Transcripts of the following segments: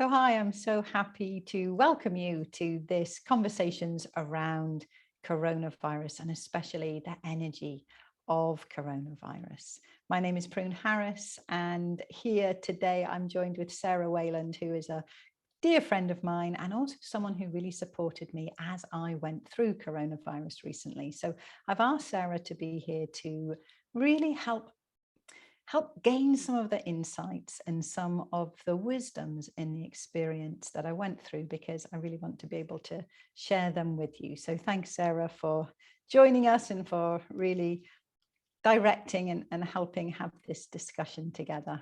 So hi, I'm so happy to welcome you to this conversations around coronavirus and especially the energy of coronavirus. My name is Prune Harris, and here today I'm joined with Sara Weyland, who is a dear friend of mine and also someone who really supported me as I went through coronavirus recently. So I've asked Sara to be here to really help gain some of the insights and some of the wisdoms in the experience that I went through, because I really want to be able to share them with you. So thanks, Sara, for joining us and for really directing and helping have this discussion together.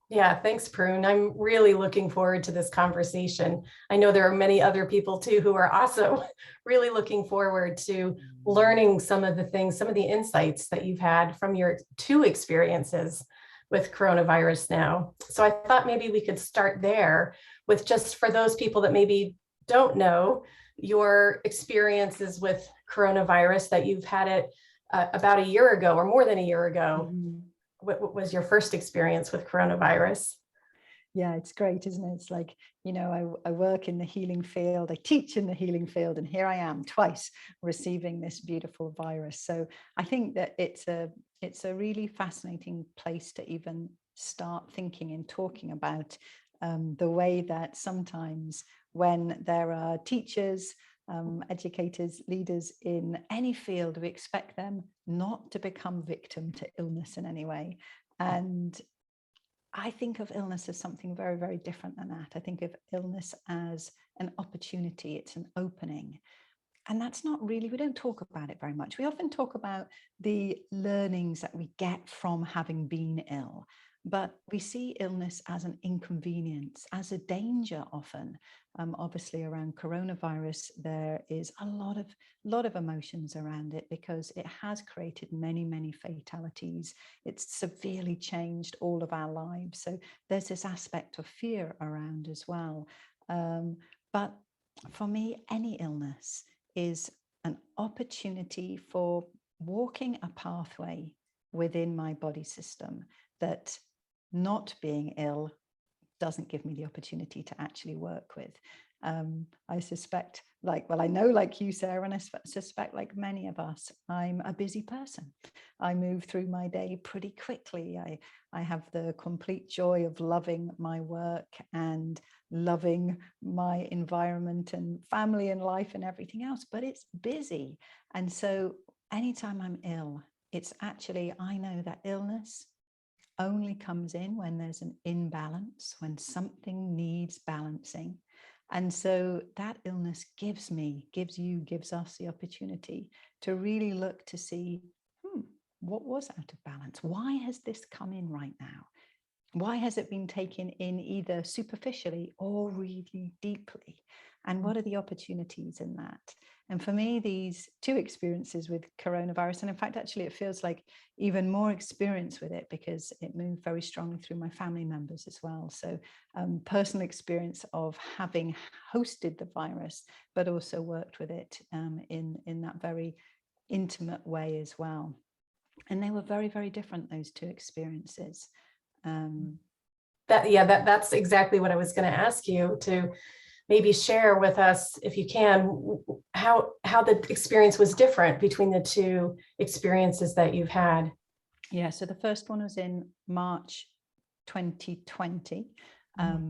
Yeah, thanks, Prune. I'm really looking forward to this conversation. I know there are many other people too who are also really looking forward to learning some of the things, some of the insights that you've had from your two experiences with coronavirus now. So I thought maybe we could start there with, just for those people that maybe don't know your experiences with coronavirus, that you've had it about a year ago or more than a year ago. Mm-hmm. What was your first experience with coronavirus? Yeah, it's great, isn't it? It's like, I work in the healing field, I teach in the healing field, and here I am twice receiving this beautiful virus. So I think that it's a really fascinating place to even start thinking and talking about the way that sometimes when there are teachers, educators, leaders in any field, we expect them not to become victim to illness in any way. And I think of illness as something very, very different than that. I think of illness as an opportunity. It's an opening. And that's not really, we don't talk about it very much. We often talk about the learnings that we get from having been ill, but we see illness as an inconvenience, as a danger often. Obviously, around coronavirus, there is a lot of emotions around it, because it has created many, many fatalities. It's severely changed all of our lives. So there's this aspect of fear around as well. But for me, any illness is an opportunity for walking a pathway within my body system that not being ill doesn't give me the opportunity to actually work with. I suspect, I know, like you, Sarah, and I suspect like many of us, I'm a busy person. I move through my day pretty quickly. I have the complete joy of loving my work and loving my environment and family and life and everything else, but it's busy. And so anytime I'm ill, it's actually, I know that illness only comes in when there's an imbalance, when something needs balancing. And so that illness gives us the opportunity to really look to see, what was out of balance? Why has this come in right now? Why has it been taken in either superficially or really deeply? And what are the opportunities in that? And for me, these two experiences with coronavirus, and in fact, actually, it feels like even more experience with it, because it moved very strongly through my family members as well. So personal experience of having hosted the virus, but also worked with it in that very intimate way as well. And they were very, very different, those two experiences. That's exactly what I was going to ask you to maybe share with us, if you can, how the experience was different between the two experiences that you've had. Yeah, so the first one was in March 2020.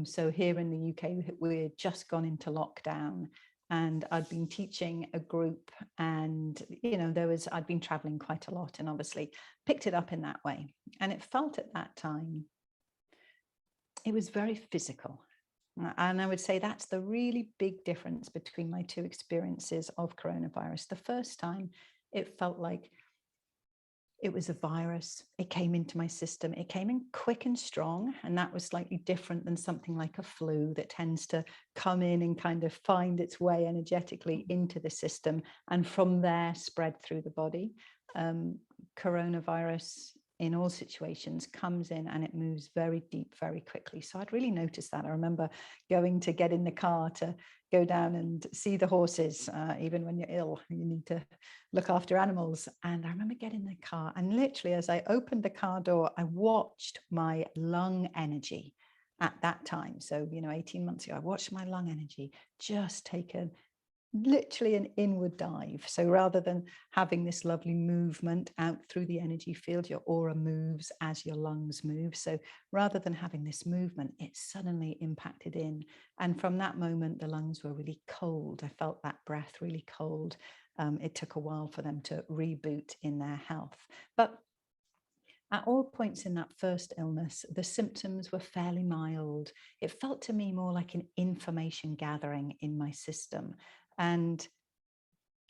So here in the UK, we'd just gone into lockdown, and I'd been teaching a group, and I'd been traveling quite a lot, and obviously picked it up in that way. And it felt at that time, it was very physical. And I would say that's the really big difference between my two experiences of coronavirus. The first time, it felt like it was a virus. It came into my system. It came in quick and strong. And that was slightly different than something like a flu that tends to come in and kind of find its way energetically into the system, and from there spread through the body. Coronavirus, in all situations, comes in and it moves very deep, very quickly. So I'd really noticed that. I remember going to get in the car to go down and see the horses. Even when you're ill, you need to look after animals. And I remember getting in the car, and literally as I opened the car door, I watched my lung energy at that time. So, 18 months ago, I watched my lung energy just take literally an inward dive. So rather than having this lovely movement out through the energy field, your aura moves as your lungs move. So rather than having this movement, it suddenly impacted in. And from that moment, the lungs were really cold. I felt that breath really cold. It took a while for them to reboot in their health. But at all points in that first illness, the symptoms were fairly mild. It felt to me more like an information gathering in my system. And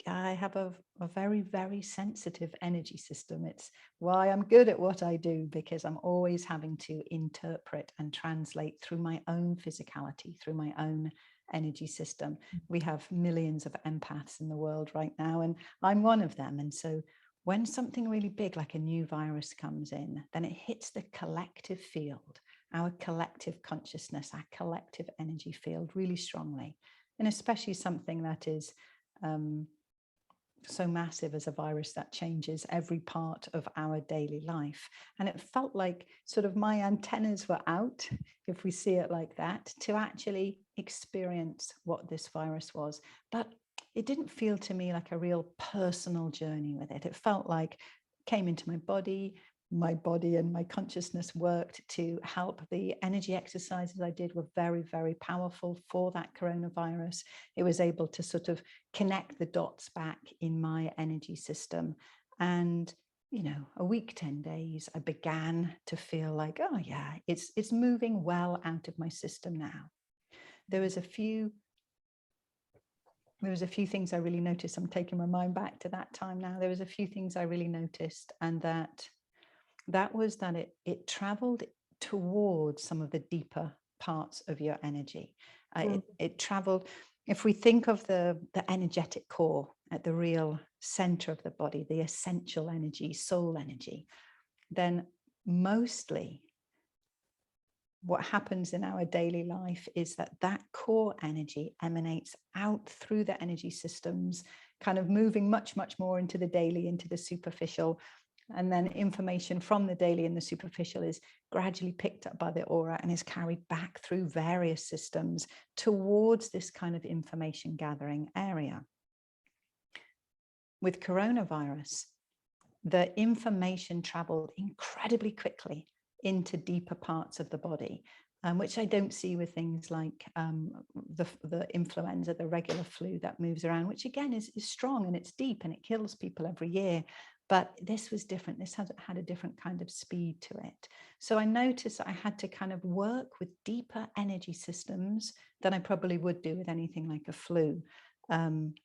I have a very, very sensitive energy system. It's why I'm good at what I do, because I'm always having to interpret and translate through my own physicality, through my own energy system. We have millions of empaths in the world right now, and I'm one of them. And so when something really big like a new virus comes in, then it hits the collective field, our collective consciousness, our collective energy field really strongly. And especially something that is so massive as a virus that changes every part of our daily life. And it felt like sort of my antennas were out, if we see it like that, to actually experience what this virus was. But it didn't feel to me like a real personal journey with it. It felt like it came into my body and my consciousness worked to help. The energy exercises I did were very, very powerful for that coronavirus. It was able to sort of connect the dots back in my energy system. And, a week, 10 days, I began to feel like, oh yeah, it's moving well out of my system now. There was a few things I really noticed. I'm taking my mind back to that time now. There was a few things I really noticed, and that was that it traveled towards some of the deeper parts of your energy. It traveled, if we think of the energetic core at the real center of the body, the essential energy, soul energy, then mostly what happens in our daily life is that core energy emanates out through the energy systems, kind of moving much, much more into the daily, into the superficial. And then information from the daily and the superficial is gradually picked up by the aura and is carried back through various systems towards this kind of information gathering area. With coronavirus, the information traveled incredibly quickly into deeper parts of the body, which I don't see with things like the influenza, the regular flu that moves around, which again is strong and it's deep and it kills people every year. But this was different. This had a different kind of speed to it. So I noticed that I had to kind of work with deeper energy systems than I probably would do with anything like a flu. And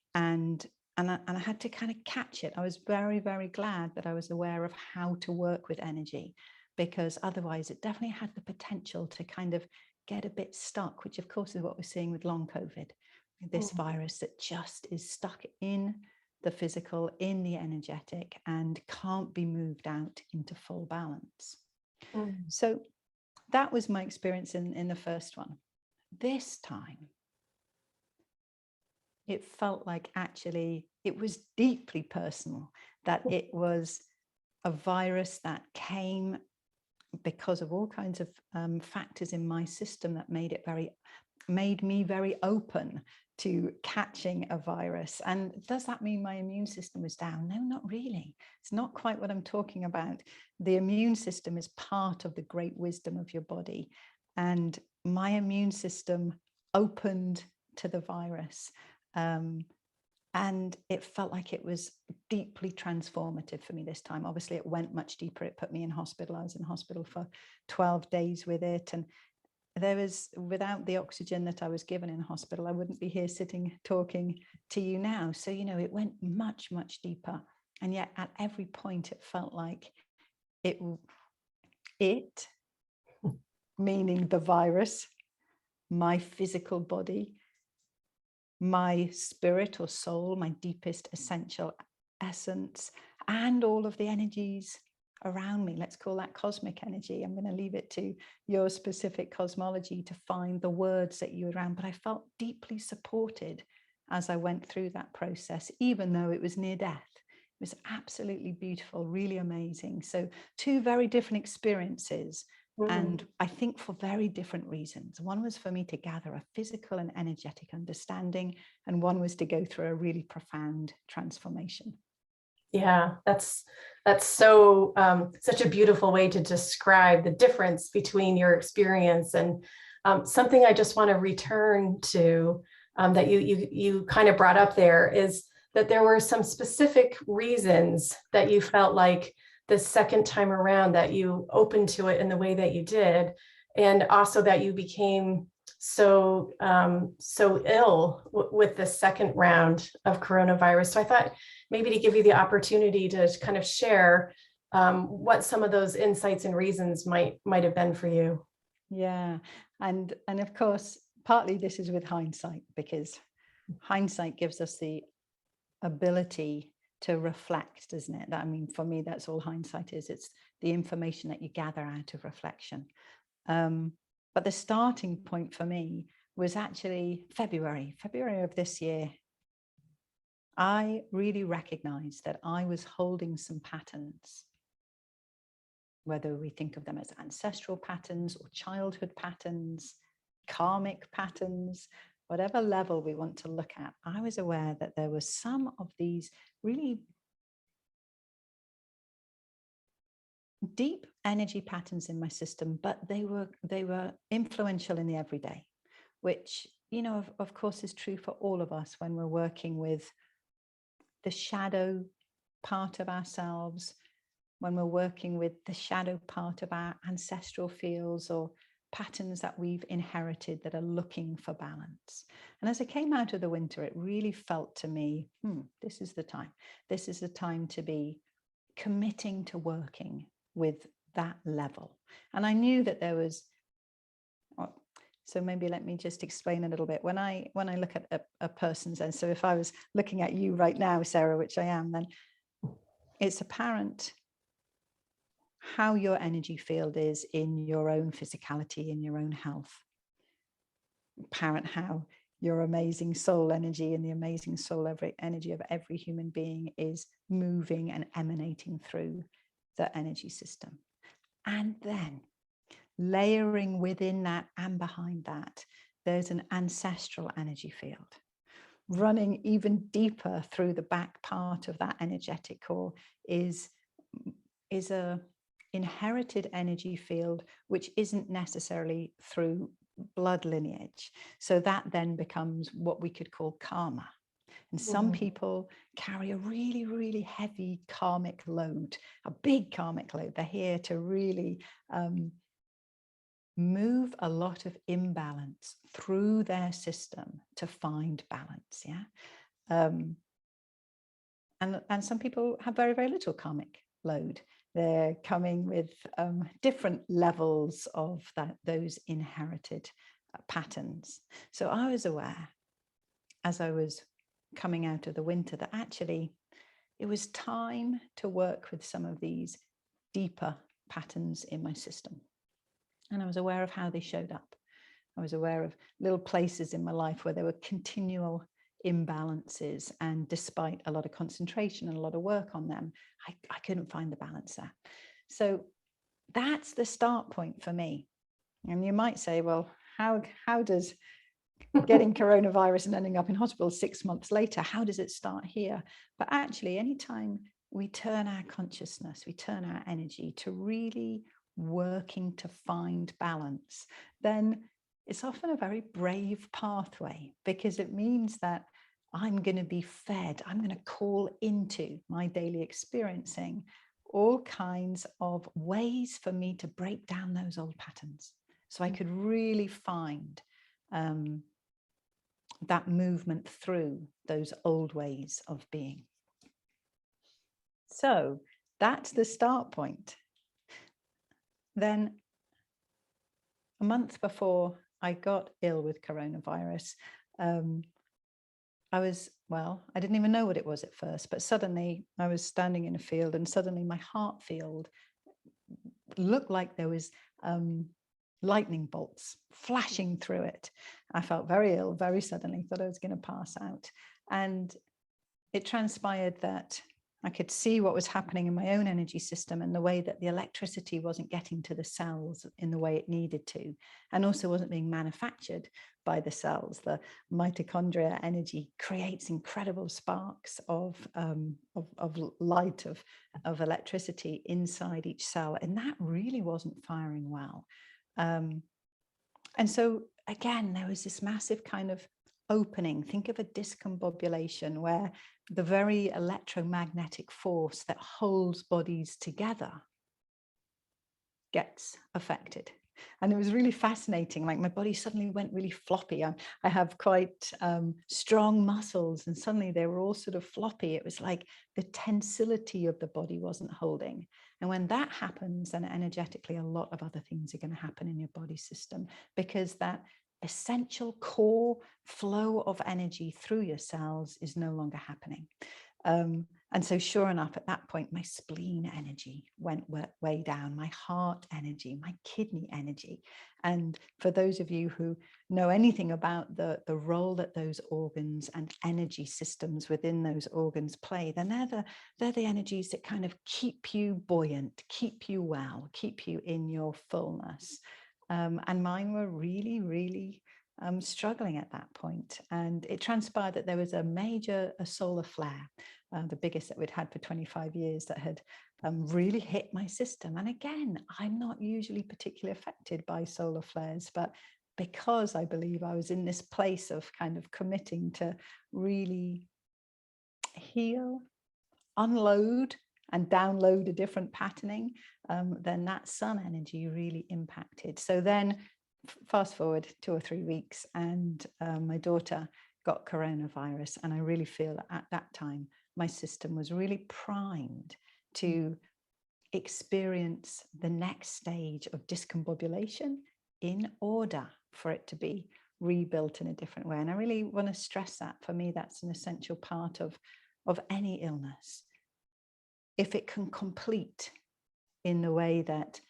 I had to kind of catch it. I was very, very glad that I was aware of how to work with energy, because otherwise it definitely had the potential to kind of get a bit stuck, which of course is what we're seeing with long COVID, this virus that just is stuck in the physical, in the energetic, and can't be moved out into full balance. So that was my experience in the first one. This time, it felt like actually it was deeply personal, that it was a virus that came because of all kinds of factors in my system that made me very open to catching a virus. And does that mean my immune system was down? No, not really. It's not quite what I'm talking about. The immune system is part of the great wisdom of your body. And my immune system opened to the virus. And it felt like it was deeply transformative for me this time. Obviously, it went much deeper. It put me in hospital. I was in hospital for 12 days with it. And without the oxygen that I was given in hospital, I wouldn't be here sitting talking to you now. So, it went much, much deeper. And yet at every point, it felt like it meaning the virus, my physical body, my spirit or soul, my deepest essential essence, and all of the energies around me. Let's call that cosmic energy. I'm going to leave it to your specific cosmology to find the words that you around, but I felt deeply supported as I went through that process, even though it was near death. It was absolutely beautiful, really amazing. So two very different experiences, And I think for very different reasons. One was for me to gather a physical and energetic understanding, and one was to go through a really profound transformation. Yeah, that's so such a beautiful way to describe the difference between your experience. And something I just want to return to that you kind of brought up there is that there were some specific reasons that you felt like the second time around that you opened to it in the way that you did, and also that you became so ill with the second round of coronavirus. So I thought maybe to give you the opportunity to kind of share what some of those insights and reasons might have been for you. Yeah, and of course, partly this is with hindsight, because hindsight gives us the ability to reflect, doesn't it? I mean, for me, that's all hindsight is. It's the information that you gather out of reflection. But the starting point for me was actually February of this year. I really recognized that I was holding some patterns, whether we think of them as ancestral patterns or childhood patterns, karmic patterns, whatever level we want to look at. I was aware that there were some of these really deep energy patterns in my system, but they were influential in the everyday, which, you know, of course is true for all of us when we're working with the shadow part of ourselves, when we're working with the shadow part of our ancestral fields or patterns that we've inherited that are looking for balance. And as I came out of the winter, it really felt to me, this is the time. This is the time to be committing to working with that level. And I knew that there was, so maybe let me just explain a little bit. When I look at a person's, and so if I was looking at you right now, Sarah, which I am, then it's apparent how your energy field is in your own physicality, in your own health. Apparent how your amazing soul energy and the amazing soul energy of every human being is moving and emanating through the energy system. And then layering within that and behind that, there's an ancestral energy field running even deeper through the back part of that energetic core is a inherited energy field, which isn't necessarily through blood lineage. So that then becomes what we could call karma. And some people carry a really, really heavy karmic load, a big karmic load. They're here to really move a lot of imbalance through their system to find balance. Yeah. And some people have very, very little karmic load. They're coming with different levels of those inherited patterns. So I was aware, as I was coming out of the winter, that actually it was time to work with some of these deeper patterns in my system. And I was aware of how they showed up. I was aware of little places in my life where there were continual imbalances, and despite a lot of concentration and a lot of work on them, I couldn't find the balance there. So that's the start point for me. And you might say, well, how does getting coronavirus and ending up in hospital 6 months later, how does it start here? But actually, anytime we turn our consciousness, we turn our energy to really working to find balance, then it's often a very brave pathway, because it means that I'm going to be fed, I'm going to call into my daily experiencing all kinds of ways for me to break down those old patterns. So I could really find that movement through those old ways of being. So that's the start point. Then a month before I got ill with coronavirus, I didn't even know what it was at first, but suddenly I was standing in a field, and suddenly my heart field looked like there was lightning bolts flashing through it. I felt very ill very suddenly, thought I was going to pass out. And it transpired that I could see what was happening in my own energy system and the way that the electricity wasn't getting to the cells in the way it needed to, and also wasn't being manufactured by the cells. The mitochondria energy creates incredible sparks of light, of electricity inside each cell, and that really wasn't firing well. And so again, there was this massive kind of opening. Think of a discombobulation where the very electromagnetic force that holds bodies together gets affected. And it was really fascinating. Like my body suddenly went really floppy. I have quite strong muscles, and suddenly they were all sort of floppy. It was like the tensility of the body wasn't holding. And when that happens, then energetically, a lot of other things are going to happen in your body system, because that essential core flow of energy through your cells is no longer happening. And so sure enough, at that point, my spleen energy went way down, my heart energy, my kidney energy. And for those of you who know anything about the role that those organs and energy systems within those organs play, then they're the energies that kind of keep you buoyant, keep you well, keep you in your fullness. And mine were really, really struggling at that point. And it transpired that there was a solar flare, the biggest that we'd had for 25 years, that had really hit my system. And again, I'm not usually particularly affected by solar flares, but because I believe I was in this place of kind of committing to really heal, unload, and download a different patterning, then that sun energy really impacted. So then fast forward 2 or 3 weeks, and my daughter got coronavirus, and I really feel that at that time my system was really primed to experience the next stage of discombobulation in order for it to be rebuilt in a different way. And I really want to stress that. For me, that's an essential part of any illness. If it can complete in the way that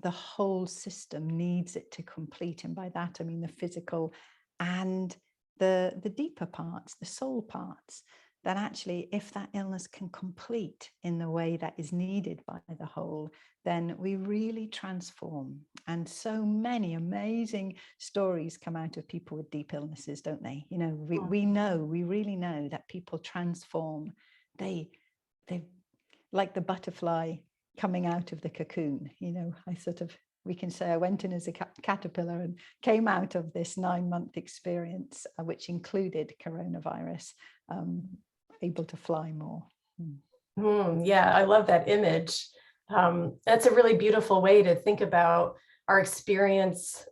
the whole system needs it to complete, and by that I mean the physical and the deeper parts, the soul parts, then actually if that illness can complete in the way that is needed by the whole, then we really transform. And so many amazing stories come out of people with deep illnesses, don't they? You know, we really know that people transform. They like the butterfly coming out of the cocoon. You know, we can say I went in as a caterpillar and came out of this 9-month experience, which included coronavirus, able to fly more. Yeah, I love that image. That's a really beautiful way to think about our experiences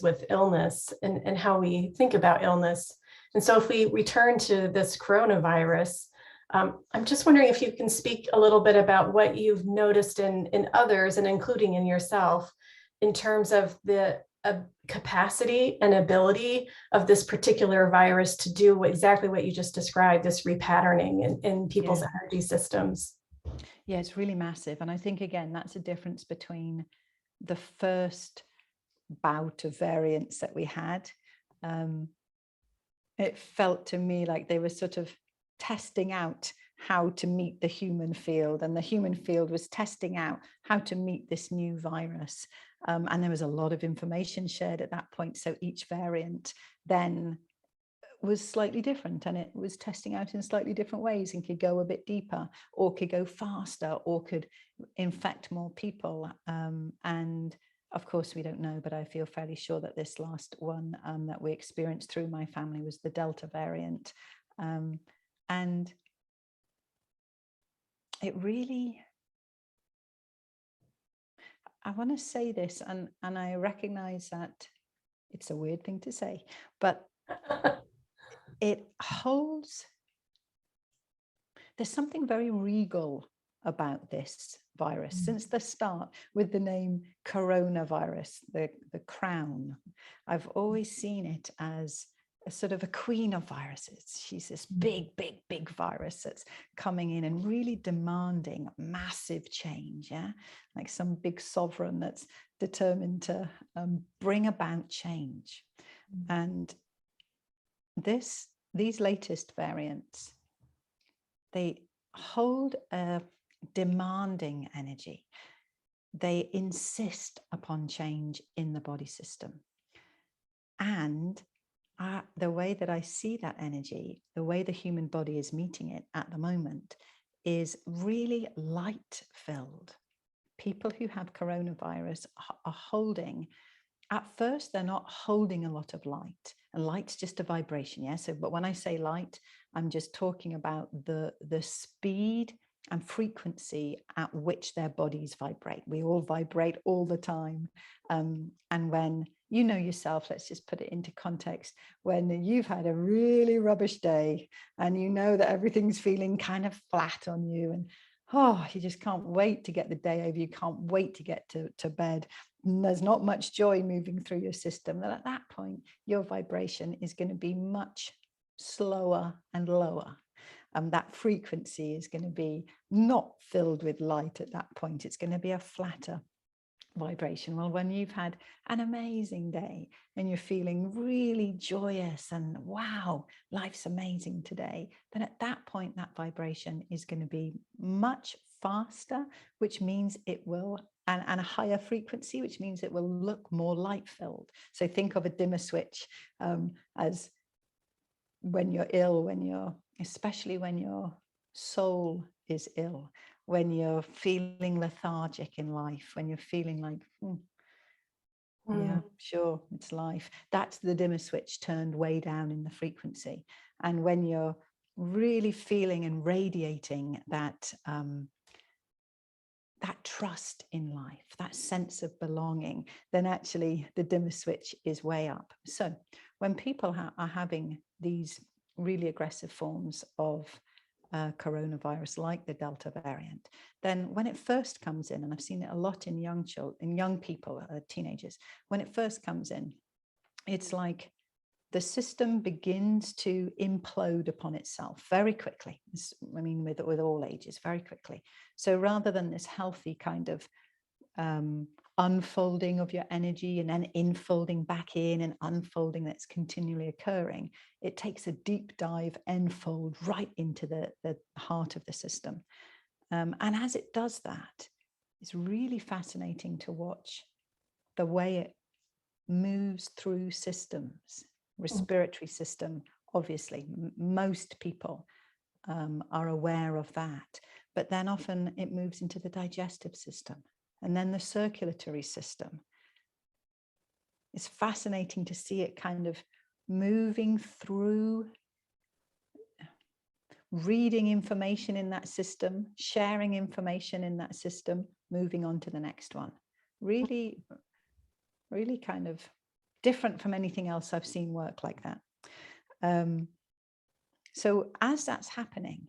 with illness and how we think about illness. And so if we return to this coronavirus, I'm just wondering if you can speak a little bit about what you've noticed in others, and including in yourself, in terms of the capacity and ability of this particular virus to do exactly what you just described, this repatterning in people's energy systems. Yeah, it's really massive. And I think, again, that's a difference between the first bout of variants that we had. It felt to me like they were sort of testing out how to meet the human field, and the human field was testing out how to meet this new virus. And there was a lot of information shared at that point. So each variant then was slightly different, and it was testing out in slightly different ways, and could go a bit deeper, or could go faster, or could infect more people. And of course, we don't know, but I feel fairly sure that this last one that we experienced through my family was the Delta variant. And it really, I want to say this, and I recognize that it's a weird thing to say, but it holds, there's something very regal about this virus since the start, with the name coronavirus, the crown. I've always seen it as a sort of a queen of viruses. She's this big virus that's coming in and really demanding massive change, like some big sovereign that's determined to bring about change. And these latest variants they hold a demanding energy. They insist upon change in the body system. And the way that I see that energy, the way the human body is meeting it at the moment, is really light filled. People who have coronavirus are holding, at first, they're not holding a lot of light, and light's just a vibration. Yeah. So, but when I say light, I'm just talking about the speed and frequency at which their bodies vibrate. We all vibrate all the time. And when you know yourself, let's just put it into context, when you've had a really rubbish day and you know that everything's feeling kind of flat on you, and you just can't wait to get the day over, you can't wait to get to bed, and there's not much joy moving through your system, then at that point, your vibration is going to be much slower and lower. That frequency is going to be not filled with light at that point. It's going to be a flatter vibration. Well, when you've had an amazing day and you're feeling really joyous and wow, life's amazing today, then at that point, that vibration is going to be much faster, which means it will, and a higher frequency, which means it will look more light filled. So think of a dimmer switch as when you're ill, especially when your soul is ill, when you're feeling lethargic in life, when you're feeling like, yeah, sure, it's life. That's the dimmer switch turned way down in the frequency. And when you're really feeling and radiating that trust in life, that sense of belonging, then actually the dimmer switch is way up. So when people are having these really aggressive forms of coronavirus, like the Delta variant, then when it first comes in, and I've seen it a lot in young people, teenagers, when it first comes in, it's like the system begins to implode upon itself very quickly. I mean, with all ages, very quickly. So rather than this healthy kind of unfolding of your energy and then infolding back in and unfolding that's continually occurring, it takes a deep dive enfold right into the heart of the system. And as it does that, it's really fascinating to watch the way it moves through systems. Respiratory system, obviously, most people are aware of that, but then often it moves into the digestive system and then the circulatory system. It's fascinating to see it kind of moving through, reading information in that system, sharing information in that system, moving on to the next one. Really, really kind of different from anything else I've seen work like that. So as that's happening,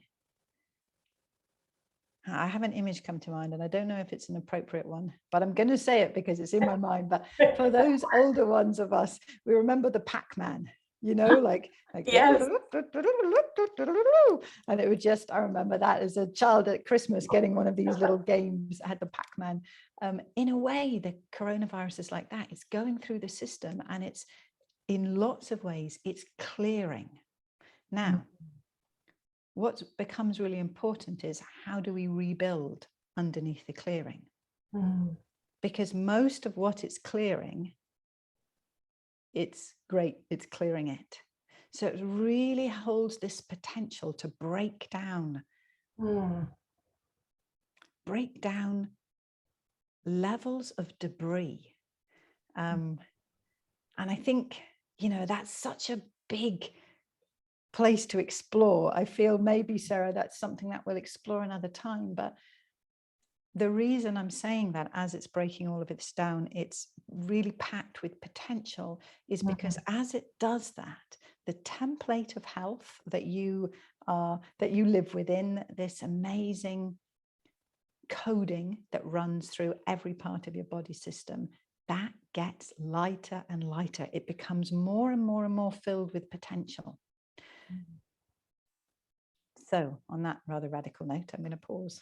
I have an image come to mind, and I don't know if it's an appropriate one, but I'm going to say it because it's in my mind. But for those older ones of us, we remember the Pac-Man, like yes. And it would just, I remember that as a child at Christmas, getting one of these little games that had the Pac-Man. In a way, the coronavirus is like that. It's going through the system, and it's, in lots of ways, it's clearing. Now, what becomes really important is, how do we rebuild underneath the clearing? Because most of what it's clearing, it's great, it's clearing it. So it really holds this potential to break down levels of debris. And I think, that's such a big place to explore. I feel maybe, Sarah, that's something that we'll explore another time. But the reason I'm saying that, as it's breaking all of this down, it's really packed with potential, is because as it does that, the template of health that you live within, this amazing coding that runs through every part of your body system, that gets lighter and lighter. It becomes more and more and more filled with potential. So on that rather radical note, I'm going to pause.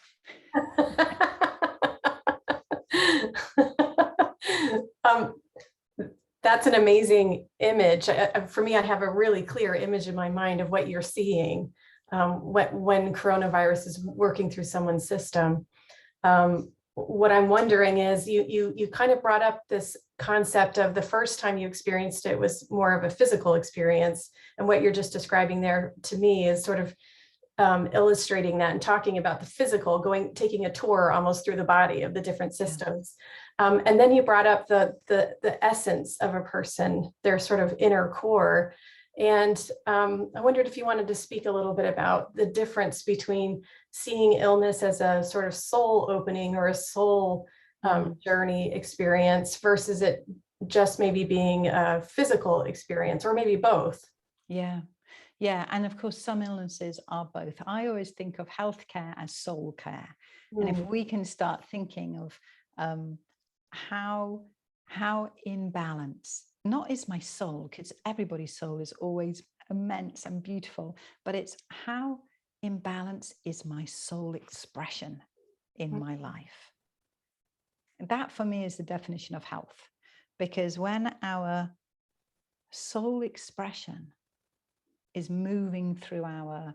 That's an amazing image. For me, I have a really clear image in my mind of what you're seeing. when coronavirus is working through someone's system. What I'm wondering is, you kind of brought up this concept of the first time you experienced it was more of a physical experience, and what you're just describing there to me is sort of illustrating that and talking about the physical, taking a tour almost through the body of the different systems. And then you brought up the essence of a person, their sort of inner core. And I wondered if you wanted to speak a little bit about the difference between seeing illness as a sort of soul opening or a soul journey experience versus it just maybe being a physical experience, or maybe both. Yeah. Yeah, and of course, some illnesses are both. I always think of healthcare as soul care. And if we can start thinking of how in balance, not is my soul, because everybody's soul is always immense and beautiful, but it's how in balance is my soul expression in my life. And that for me is the definition of health, because when our soul expression is moving through our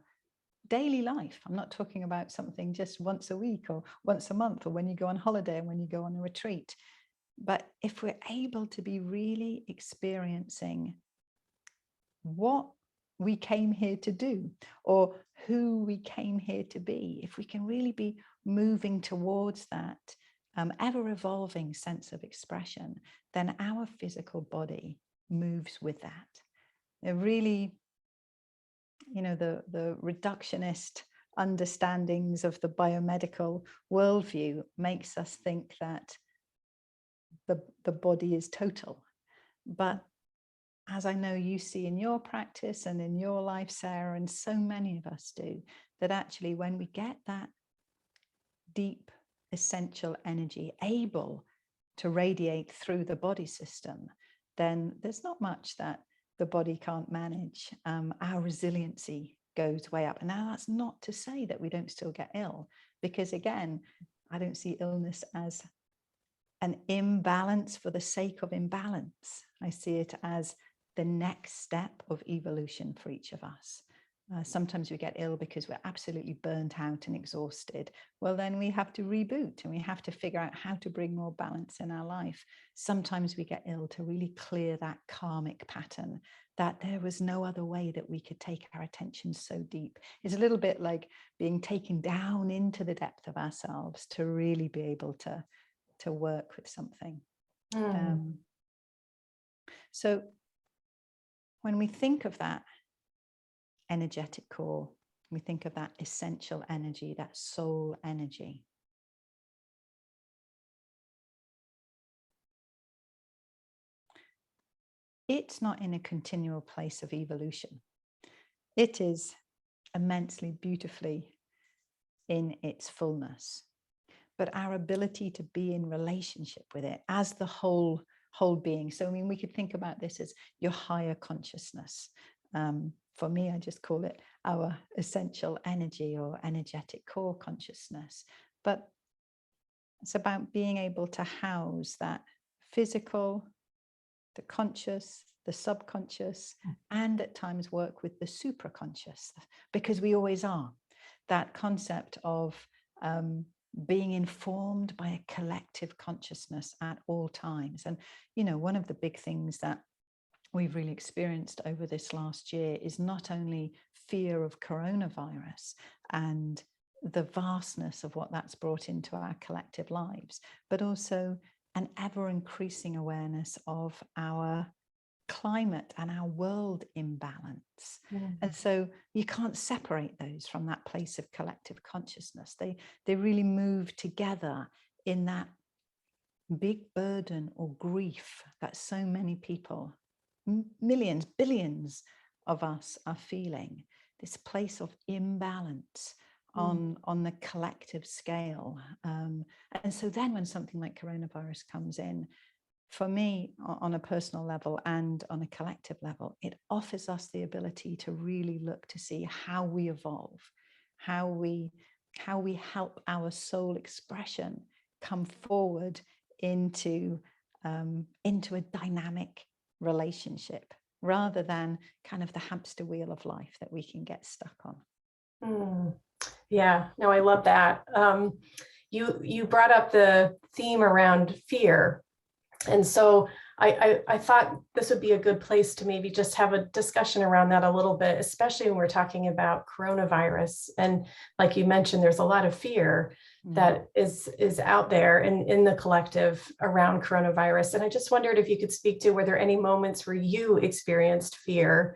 daily life. I'm not talking about something just once a week or once a month or when you go on holiday and when you go on a retreat. But if we're able to be really experiencing what we came here to do or who we came here to be, if we can really be moving towards that ever-evolving sense of expression, then our physical body moves with that. It really, the reductionist understandings of the biomedical worldview makes us think that the body is total. But as I know you see in your practice and in your life, Sarah, and so many of us do, that actually when we get that deep essential energy able to radiate through the body system, then there's not much that the body can't manage. Our resiliency goes way up. And now that's not to say that we don't still get ill, because again, I don't see illness as an imbalance for the sake of imbalance. I see it as the next step of evolution for each of us. Sometimes we get ill because we're absolutely burnt out and exhausted. Well, then we have to reboot and we have to figure out how to bring more balance in our life. Sometimes we get ill to really clear that karmic pattern, that there was no other way that we could take our attention so deep. It's a little bit like being taken down into the depth of ourselves to really be able to work with something. So when we think of that energetic core, we think of that essential energy, that soul energy. It's not in a continual place of evolution. It is immensely beautifully in its fullness. But our ability to be in relationship with it as the whole being. So, I mean, we could think about this as your higher consciousness. For me, I just call it our essential energy or energetic core consciousness. But it's about being able to house that physical, the conscious, the subconscious, and at times work with the supraconscious, because we always are. That concept of being informed by a collective consciousness at all times. And, one of the big things that we've really experienced over this last year is not only fear of coronavirus and the vastness of what that's brought into our collective lives, but also an ever increasing awareness of our climate and our world imbalance. And so you can't separate those from that place of collective consciousness. They really move together in that big burden or grief that so many people, millions, billions of us are feeling, this place of imbalance on the collective scale. And so then when something like coronavirus comes in, for me, on a personal level and on a collective level, it offers us the ability to really look to see how we evolve, how we help our soul expression come forward into a dynamic relationship, rather than kind of the hamster wheel of life that we can get stuck on. Mm. Yeah, no, I love that. You brought up the theme around fear. And so I thought this would be a good place to maybe just have a discussion around that a little bit, especially when we're talking about coronavirus. And like you mentioned, there's a lot of fear that is out there in the collective around coronavirus. And I just wondered if you could speak to, were there any moments where you experienced fear,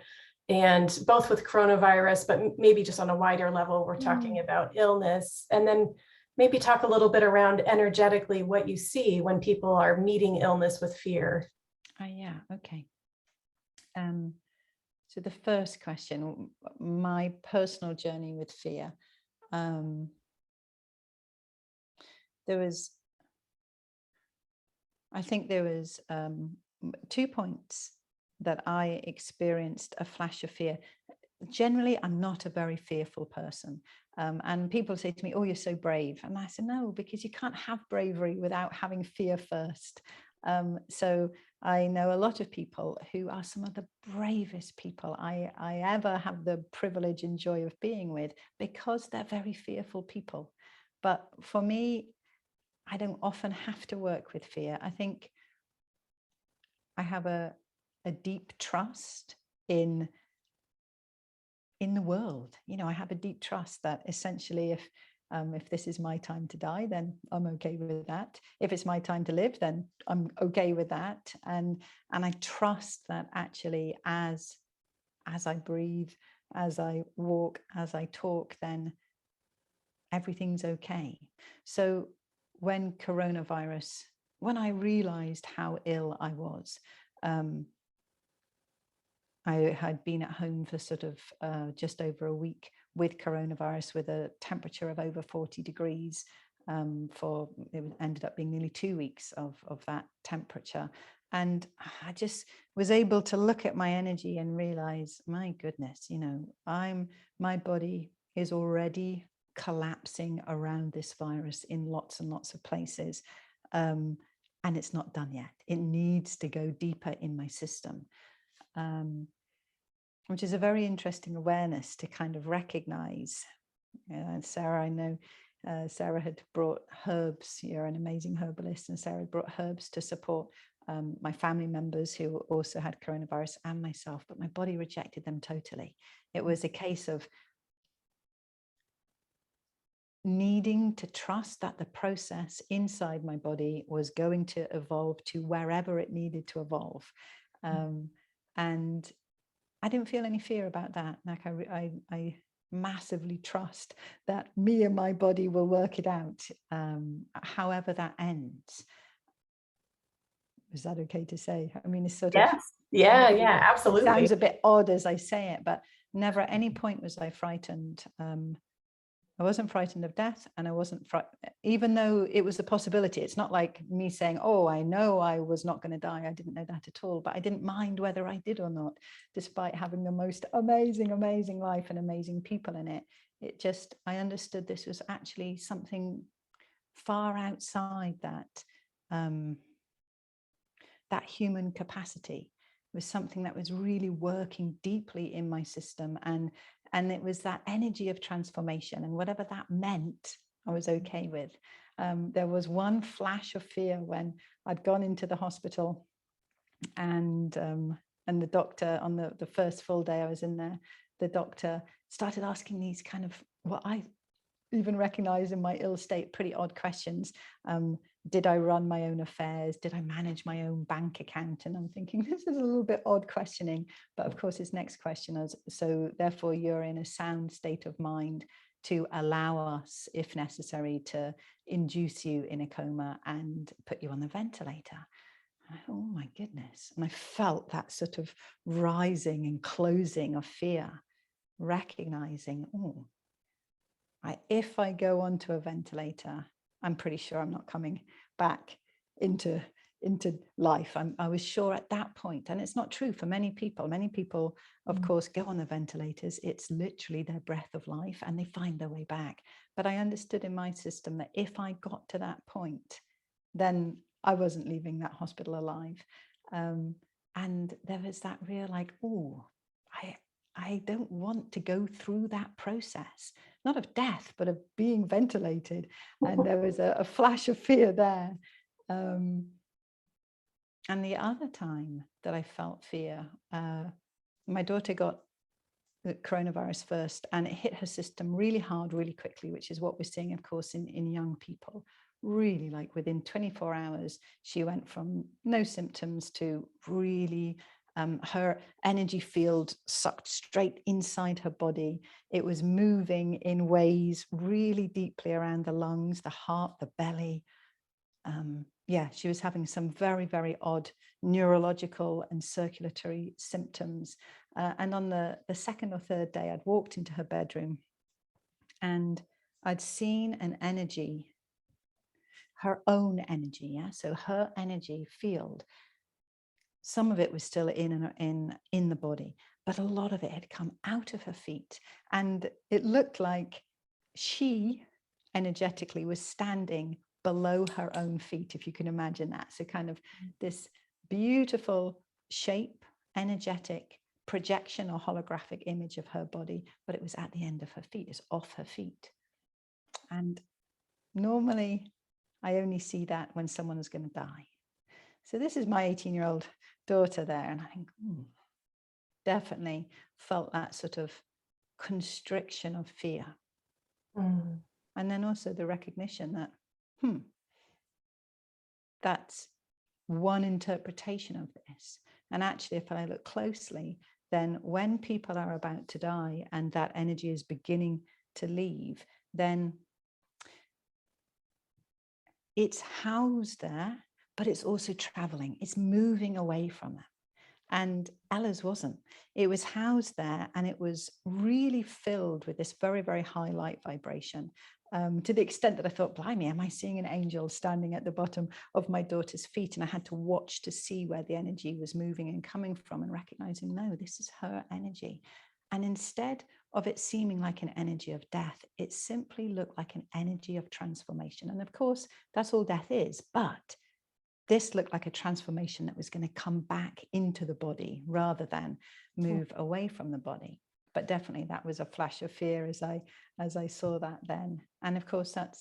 and both with coronavirus, but maybe just on a wider level, we're talking about illness, and then maybe talk a little bit around energetically what you see when people are meeting illness with fear. Yeah, okay. So the first question, my personal journey with fear. I think there was 2 points that I experienced a flash of fear. Generally, I'm not a very fearful person. And people say to me, oh, you're so brave. And I said, no, because you can't have bravery without having fear first. So I know a lot of people who are some of the bravest people I ever have the privilege and joy of being with, because they're very fearful people. But for me, I don't often have to work with fear. I think I have a deep trust in the world. You know, I have a deep trust that essentially if this is my time to die, then I'm okay with that. If it's my time to live, then I'm okay with that. And I trust that actually as I breathe, as I walk, as I talk, then everything's okay. So when I realized how ill I was, I had been at home for sort of just over a week with coronavirus, with a temperature of over 40 degrees. It ended up being nearly 2 weeks of that temperature. And I just was able to look at my energy and realize, my goodness, you know, my body is already collapsing around this virus in lots and lots of places. And it's not done yet. It needs to go deeper in my system. Which is a very interesting awareness to kind of recognize. Sara, I know Sara had brought herbs. You're an amazing herbalist, and Sara had brought herbs to support my family members who also had coronavirus and myself, but my body rejected them totally. It was a case of needing to trust that the process inside my body was going to evolve to wherever it needed to evolve. And I didn't feel any fear about that. Like I massively trust that me and my body will work it out, however that ends. Is that okay to say? I mean, it's sort of, yeah, absolutely. It sounds a bit odd as I say it, but never at any point was I frightened. I wasn't frightened of death, and I wasn't even though it was a possibility. It's not like me saying, oh, I know I was not going to die. I didn't know that at all, but I didn't mind whether I did or not, despite having the most amazing life and amazing people in it. I understood this was actually something far outside that, that human capacity. It was something that was really working deeply in my system, and it was that energy of transformation, and whatever that meant, I was okay with. There was one flash of fear when I'd gone into the hospital, and the doctor, on the first full day I was in there, the doctor started asking these kind of, what I even recognize in my ill state, pretty odd questions. Did I run my own affairs? Did I manage my own bank account? And I'm thinking, this is a little bit odd questioning. But of course, his next question was, so therefore you're in a sound state of mind to allow us, if necessary, to induce you in a coma and put you on the ventilator. Oh my goodness. And I felt that sort of rising and closing of fear, recognizing, oh, if I go onto a ventilator, I'm pretty sure I'm not coming back into life. I was sure at that point, and it's not true for many people. Many people, of course, go on the ventilators. It's literally their breath of life, and they find their way back. But I understood in my system that if I got to that point, then I wasn't leaving that hospital alive. And there was that real like, oh, I don't want to go through that process, not of death, but of being ventilated. And there was a flash of fear there. And the other time that I felt fear, my daughter got the coronavirus first, and it hit her system really hard, really quickly, which is what we're seeing, of course, in young people. Really, like within 24 hours, she went from no symptoms to really, her energy field sucked straight inside her body. It was moving in ways really deeply around the lungs, the heart, the belly. Yeah, she was having some very, very odd neurological and circulatory symptoms. And on the second or third day, I'd walked into her bedroom and I'd seen an energy, her own energy. Yeah, so her energy field, some of it was still in the body, but a lot of it had come out of her feet. And it looked like she energetically was standing below her own feet, if you can imagine that. So kind of this beautiful shape, energetic projection or holographic image of her body, but it was at the end of her feet, it's off her feet. And normally I only see that when someone is going to die. So this is my 18-year-old daughter there, and I think, definitely felt that sort of constriction of fear. And then also the recognition that, that's one interpretation of this. And actually, if I look closely, then when people are about to die and that energy is beginning to leave, then it's housed there, but it's also traveling. It's moving away from them. And Ella's wasn't. It was housed there, and it was really filled with this very, very high light vibration, to the extent that I thought, blimey, am I seeing an angel standing at the bottom of my daughter's feet? And I had to watch to see where the energy was moving and coming from, and recognizing, no, this is her energy. And instead of it seeming like an energy of death, it simply looked like an energy of transformation. And of course, that's all death is. But this looked like a transformation that was going to come back into the body rather than move away from the body. But definitely that was a flash of fear as I saw that then. And of course, that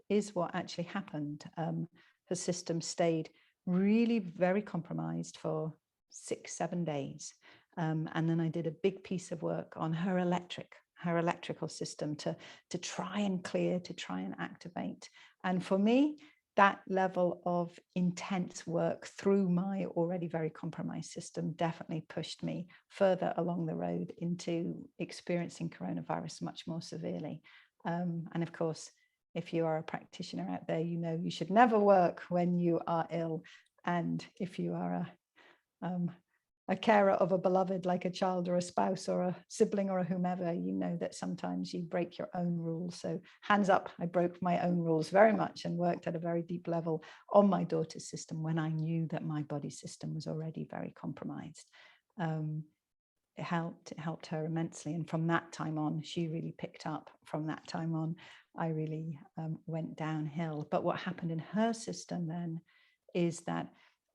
is what actually happened. Her system stayed really very compromised for 6-7 days. And then I did a big piece of work on her electrical system to try and clear, to try and activate. And for me, that level of intense work through my already very compromised system definitely pushed me further along the road into experiencing coronavirus much more severely. And of course, if you are a practitioner out there, you know you should never work when you are ill. And if you are a carer of a beloved, like a child or a spouse or a sibling or a whomever, you know that sometimes you break your own rules. So hands up, I broke my own rules very much and worked at a very deep level on my daughter's system when I knew that my body system was already very compromised. It helped her immensely. And from that time on, she really picked up. From that time on, I really went downhill. But what happened in her system then is that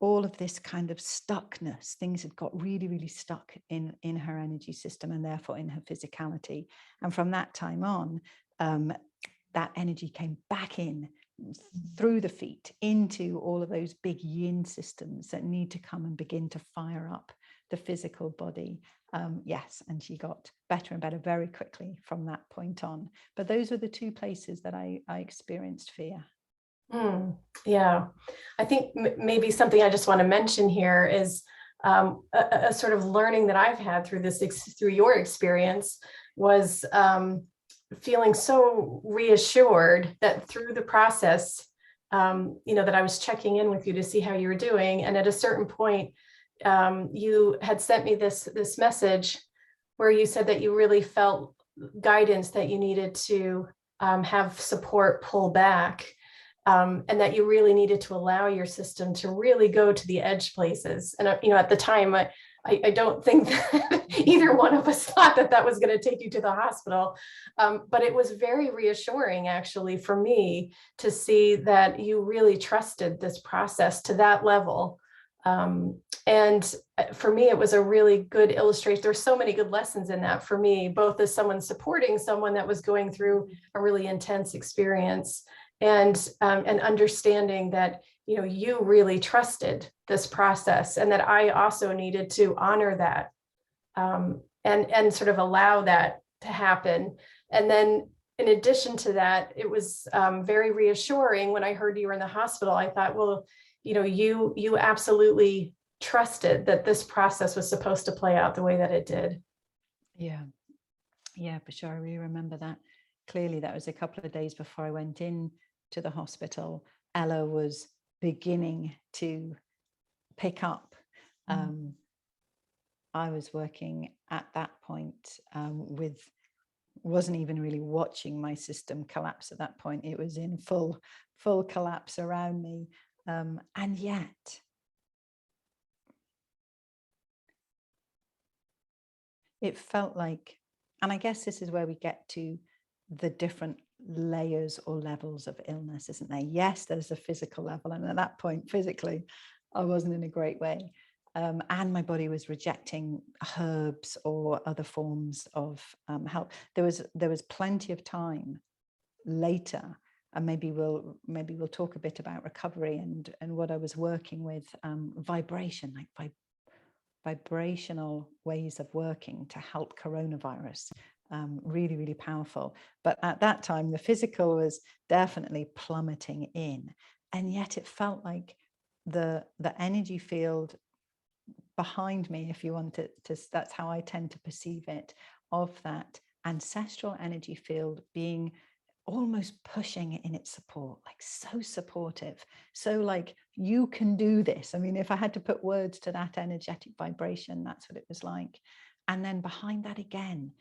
all of this kind of stuckness, things had got really, really stuck in her energy system and therefore in her physicality. And from that time on, that energy came back in through the feet into all of those big yin systems that need to come and begin to fire up the physical body. Yes, and she got better and better very quickly from that point on. But those were the two places that I experienced fear. Yeah, I think maybe something I just want to mention here is a sort of learning that I've had through your experience was feeling so reassured that through the process, that I was checking in with you to see how you were doing. And at a certain point, you had sent me this message where you said that you really felt guidance that you needed to have support pull back. And that you really needed to allow your system to really go to the edge places. And, at the time, I don't think that either one of us thought that was going to take you to the hospital. But it was very reassuring, actually, for me to see that you really trusted this process to that level. And for me, it was a really good illustration. There's so many good lessons in that for me, both as someone supporting someone that was going through a really intense experience, and understanding that, you know, you really trusted this process, and that I also needed to honor that, and sort of allow that to happen. And then in addition to that, it was very reassuring when I heard you were in the hospital. I thought, well, you know, you absolutely trusted that this process was supposed to play out the way that it did. Yeah, for sure. I really remember that clearly. That was a couple of days before I went in to the hospital. Ella was beginning to pick up. I was working at that point wasn't even really watching my system collapse at that point. It was in full collapse around me. And yet, it felt like, and I guess this is where we get to the different layers or levels of illness, isn't there? Yes, there's a physical level. And at that point, physically, I wasn't in a great way. And my body was rejecting herbs or other forms of help. There was plenty of time later, and maybe we'll talk a bit about recovery and what I was working with, vibration, like vibrational ways of working to help coronavirus. Really, really powerful. But at that time, the physical was definitely plummeting in, and yet it felt like the energy field behind me, if you want it to, that's how I tend to perceive it, of that ancestral energy field being almost pushing in its support, like so supportive, so like, you can do this. I mean, if I had to put words to that energetic vibration, that's what it was like. And then behind that again,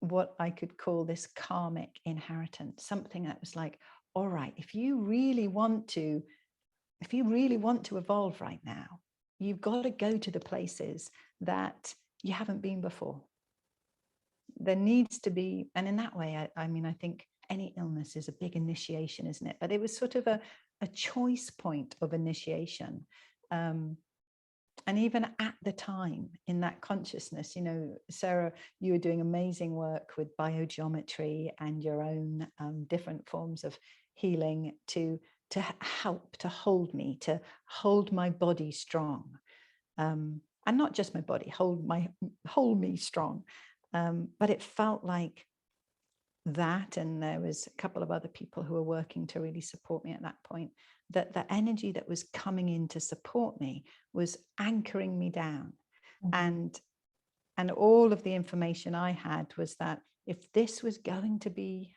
what I could call this karmic inheritance, something that was like, all right, if you really want to evolve right now, you've got to go to the places that you haven't been before. There needs to be, and in that way, I mean, I think any illness is a big initiation, isn't it? But it was sort of a choice point of initiation. And even at the time, in that consciousness, you know, Sarah, you were doing amazing work with biogeometry and your own different forms of healing to help, to hold me, to hold my body strong. And not just my body, hold me strong. But it felt like that, and there was a couple of other people who were working to really support me at that point, that the energy that was coming in to support me was anchoring me down. And all of the information I had was that if this was going to be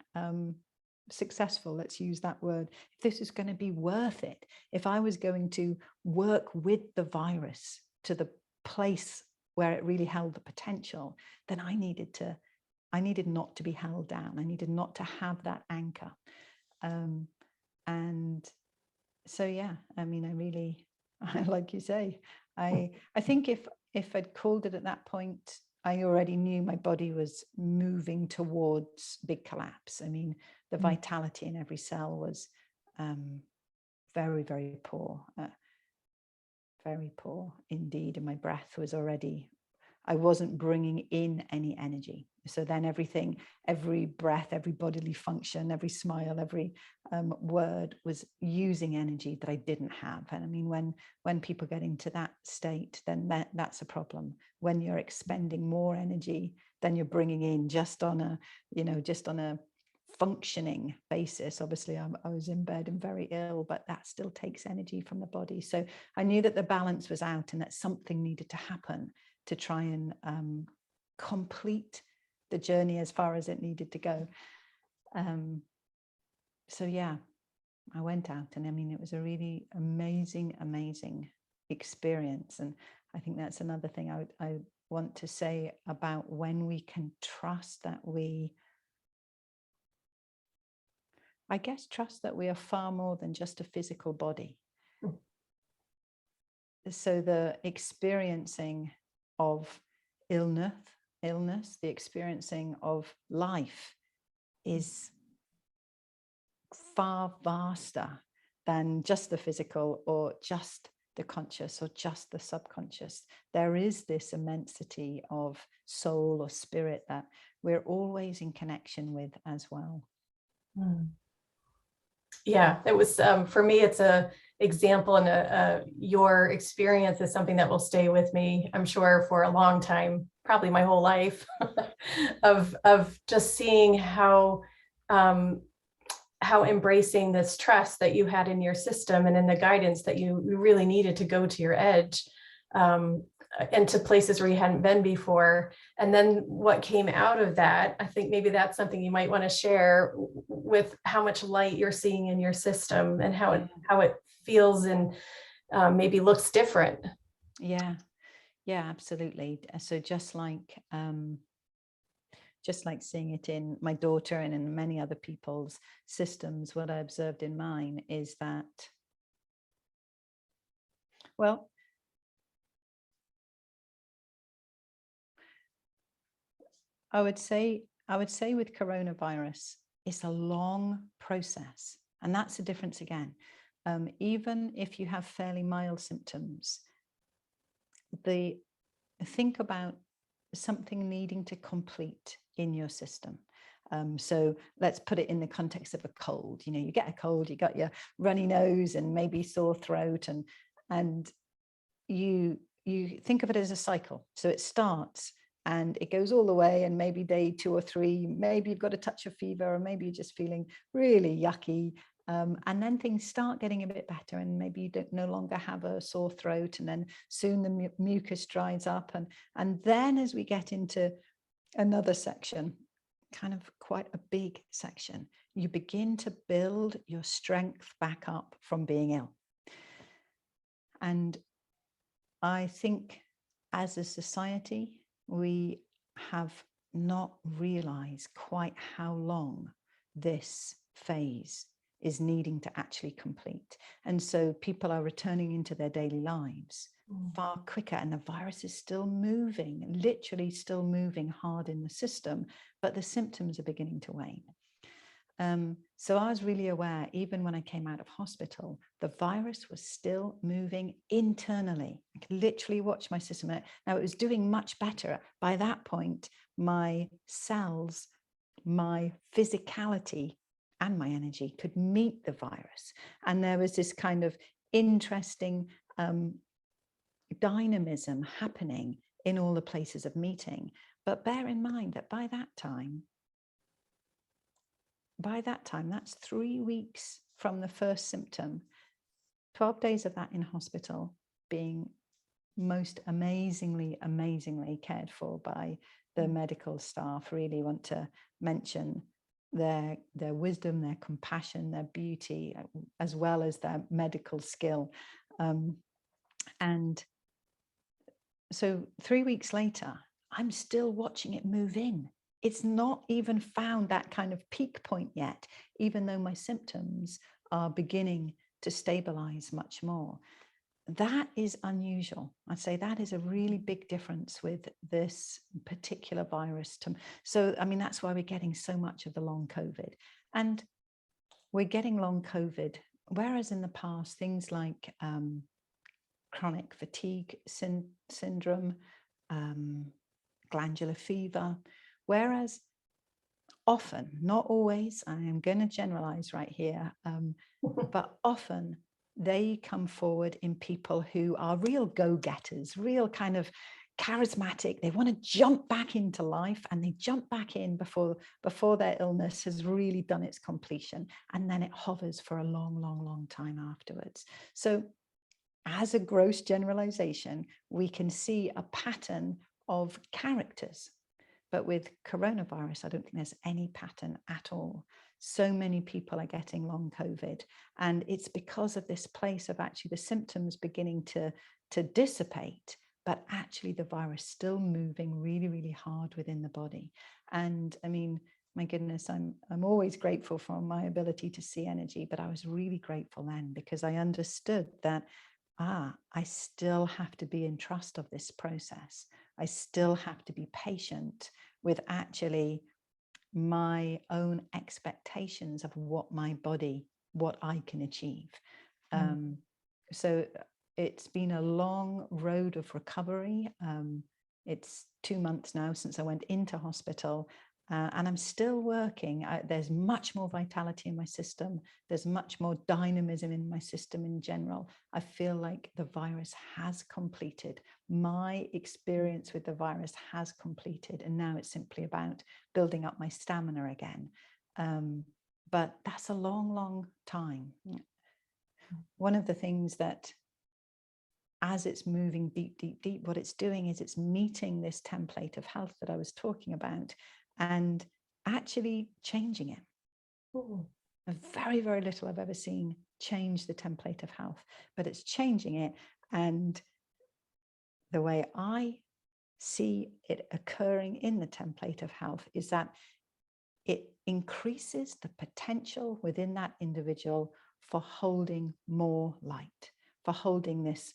successful, let's use that word, if this is going to be worth it, if I was going to work with the virus to the place where it really held the potential, then I needed not to be held down. I needed not to have that anchor. And so, yeah, I mean, I really, like you say, I think if I'd called it at that point, I already knew my body was moving towards big collapse. I mean, the vitality in every cell was very, very poor. Very poor indeed. And my breath was already, I wasn't bringing in any energy. So then everything, every breath, every bodily function, every smile, every word was using energy that I didn't have. And I mean, when people get into that state, then that's a problem. When you're expending more energy than you're bringing in, just on a functioning basis. Obviously, I was in bed and very ill, but that still takes energy from the body. So I knew that the balance was out and that something needed to happen to try and complete the journey as far as it needed to go. So yeah, I went out, and I mean, it was a really amazing experience. And I think that's another thing I want to say about when we can trust that we are far more than just a physical body. So the experiencing of illness, the experiencing of life is far vaster than just the physical or just the conscious or just the subconscious. There is this immensity of soul or spirit that we're always in connection with as well. Yeah, it was, for me, it's a example, and your experience is something that will stay with me, I'm sure, for a long time, probably my whole life, of just seeing how embracing this trust that you had in your system and in the guidance that you really needed to go to your edge, and to places where you hadn't been before. And then what came out of that, I think maybe that's something you might want to share, with how much light you're seeing in your system and how it feels and maybe looks different. Yeah, absolutely. So just like seeing it in my daughter and in many other people's systems, what I observed in mine is that, well, I would say with coronavirus, it's a long process. And that's the difference again. Even if you have fairly mild symptoms, think about something needing to complete in your system. So let's put it in the context of a cold. You know, you get a cold, you got your runny nose and maybe sore throat, and you think of it as a cycle. So it starts and it goes all the way, and maybe day 2 or 3, maybe you've got a touch of fever, or maybe you're just feeling really yucky. And then things start getting a bit better, and maybe you don't no longer have a sore throat, and then soon the mucus dries up, and then as we get into another section, kind of quite a big section, you begin to build your strength back up from being ill. And I think as a society, we have not realized quite how long this phase is needing to actually complete. And so people are returning into their daily lives far quicker, and the virus is still moving, literally still moving hard in the system, but the symptoms are beginning to wane. So I was really aware, even when I came out of hospital, the virus was still moving internally. I could literally watch my system. Now it was doing much better. By that point, my cells, my physicality, and my energy could meet the virus. And there was this kind of interesting dynamism happening in all the places of meeting. But bear in mind that by that time, that's 3 weeks from the first symptom, 12 days of that in hospital, being most amazingly cared for by the medical staff. Really want to mention their wisdom, their compassion, their beauty, as well as their medical skill. And so 3 weeks later, I'm still watching it move in. It's not even found that kind of peak point yet, even though my symptoms are beginning to stabilize much more. That is unusual. I'd say that is a really big difference with this particular virus. So, I mean, that's why we're getting so much of the long COVID. And we're getting long COVID, whereas in the past, things like chronic fatigue syndrome, glandular fever, whereas often, not always, I am going to generalize right here, but often they come forward in people who are real go-getters, real kind of charismatic. They want to jump back into life, and they jump back in before their illness has really done its completion. And then it hovers for a long time afterwards. So as a gross generalization, we can see a pattern of characters. But with coronavirus, I don't think there's any pattern at all. So many people are getting long COVID. And it's because of this place of actually the symptoms beginning to dissipate, but actually the virus still moving really hard within the body. And I mean, my goodness, I'm always grateful for my ability to see energy, but I was really grateful then, because I understood that, I still have to be in trust of this process. I still have to be patient with actually my own expectations of what my body, what I can achieve. So it's been a long road of recovery. It's 2 months now since I went into hospital, and I'm still working. There's much more vitality in my system. There's much more dynamism in my system in general. I feel like the virus has completed. My experience with the virus has completed, and now it's simply about building up my stamina again. But that's a long, long time. One of the things that, as it's moving deep, deep, deep, what it's doing is it's meeting this template of health that I was talking about and actually changing it. Ooh. Very, very little I've ever seen change the template of health, but it's changing it. And the way I see it occurring in the template of health is that it increases the potential within that individual for holding more light, for holding this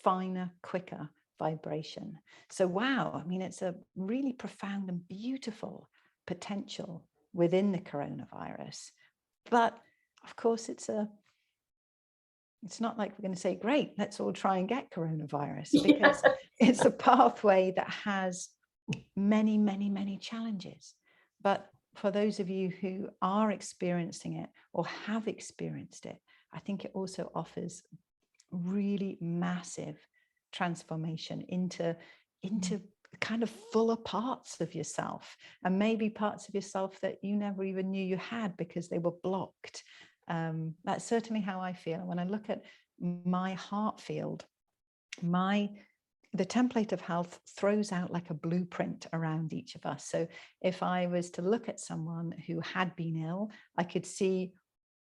finer, quicker vibration. So, wow, I mean, it's a really profound and beautiful potential within the coronavirus. But of course, it's not like we're going to say, great, let's all try and get coronavirus, because it's a pathway that has many, many, many challenges. But for those of you who are experiencing it or have experienced it, I think it also offers really massive transformation into kind of fuller parts of yourself, and maybe parts of yourself that you never even knew you had because they were blocked. That's certainly how I feel. When I look at my heart field, the template of health throws out like a blueprint around each of us. So if I was to look at someone who had been ill, I could see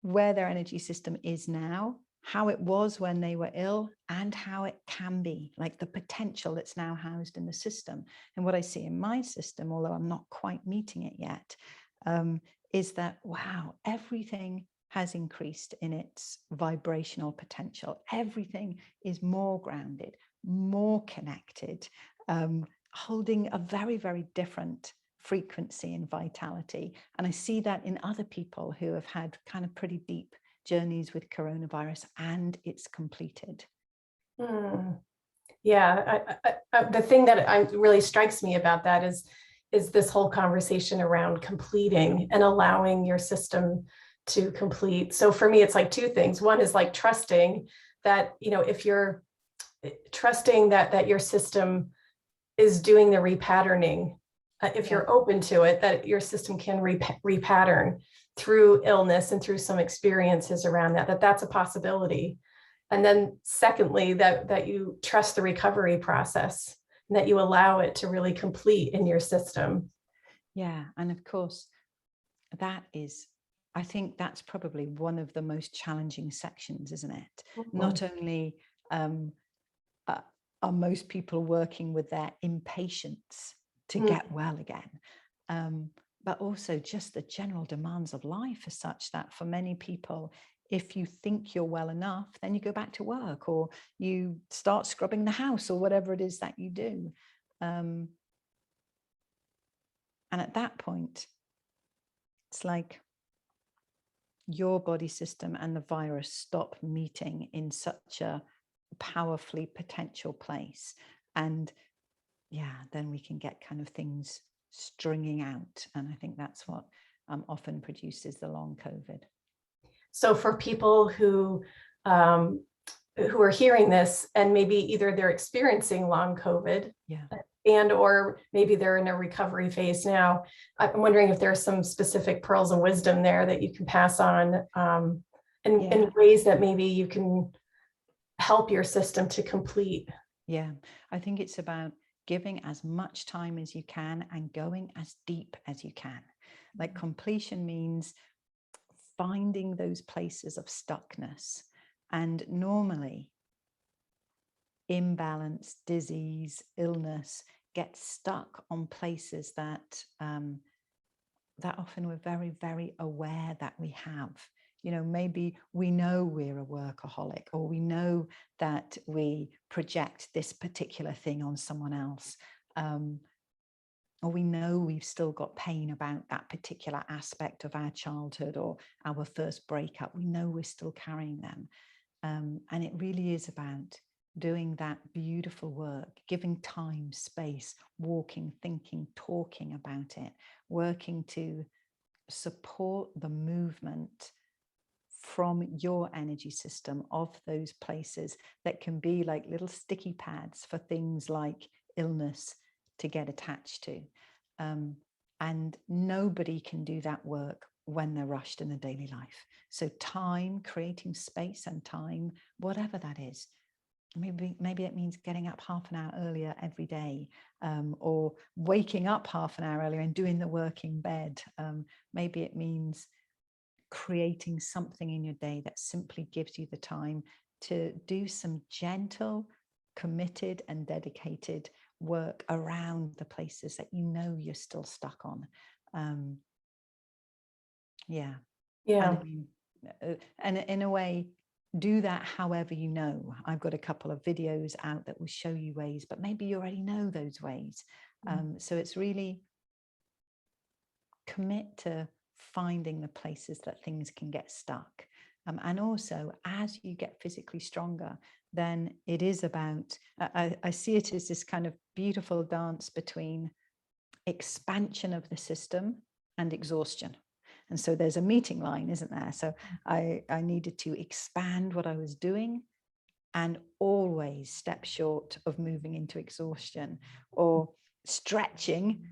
where their energy system is now, how it was when they were ill, and how it can be, like the potential that's now housed in the system. And what I see in my system, although I'm not quite meeting it yet, is that, wow, everything has increased in its vibrational potential. Everything is more grounded, more connected, holding a very, very different frequency and vitality. And I see that in other people who have had kind of pretty deep journeys with coronavirus, and it's completed. Yeah, the thing that really strikes me about that is this whole conversation around completing and allowing your system to complete. So for me, it's like two things. One is like trusting that, if you're trusting that your system is doing the repatterning, if you're open to it, that your system can repattern through illness and through some experiences around that's a possibility. And then secondly, that you trust the recovery process and that you allow it to really complete in your system. Yeah. And of course, I think that's probably one of the most challenging sections, isn't it? Mm-hmm. Not only are most people working with their impatience to get well again, but also just the general demands of life are such that for many people, if you think you're well enough, then you go back to work or you start scrubbing the house or whatever it is that you do. And at that point, it's like your body system and the virus stop meeting in such a powerfully potential place. And then we can get kind of things stringing out. And I think that's what often produces the long COVID. So for people who are hearing this and maybe either they're experiencing long COVID and or maybe they're in a recovery phase now, I'm wondering if there's some specific pearls of wisdom there that you can pass on in ways that maybe you can help your system to complete. Yeah, I think it's about giving as much time as you can and going as deep as you can. Like completion means finding those places of stuckness. And normally imbalance, disease, illness gets stuck on places that often we're very, very aware that we have. Maybe we know we're a workaholic, or we know that we project this particular thing on someone else. Or we know we've still got pain about that particular aspect of our childhood or our first breakup. We know we're still carrying them. And it really is about doing that beautiful work, giving time, space, walking, thinking, talking about it, working to support the movement from your energy system of those places that can be like little sticky pads for things like illness to get attached to. And nobody can do that work when they're rushed in their daily life. So time, creating space and time, whatever that is, maybe it means getting up half an hour earlier every day, or waking up half an hour earlier and doing the work in bed. Maybe it means creating something in your day that simply gives you the time to do some gentle, committed and dedicated work around the places that you know you're still stuck on. Yeah. Yeah. And I mean, and in a way, do that however you know. I've got a couple of videos out that will show you ways, but maybe you already know those ways. So it's really commit to finding the places that things can get stuck. And also, as you get physically stronger, then it is about, I see it as this kind of beautiful dance between expansion of the system and exhaustion. And so there's a meeting line, isn't there? So I needed to expand what I was doing and always step short of moving into exhaustion, or stretching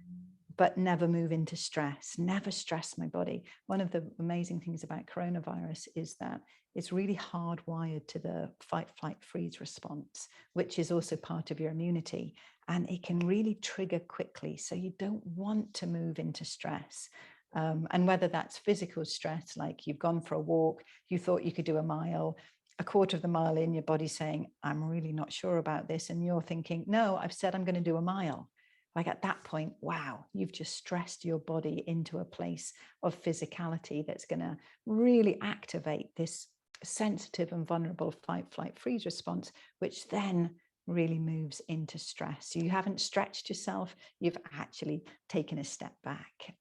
but never move into stress, never stress my body. One of the amazing things about coronavirus is that it's really hardwired to the fight, flight, freeze response, which is also part of your immunity. And it can really trigger quickly. So you don't want to move into stress. And whether that's physical stress, like you've gone for a walk, you thought you could do a mile, a quarter of the mile in, your body's saying, I'm really not sure about this. And you're thinking, no, I've said I'm going to do a mile. Like at that point, wow, you've just stressed your body into a place of physicality that's going to really activate this sensitive and vulnerable fight, flight, freeze response, which then really moves into stress. So you haven't stretched yourself, you've actually taken a step back.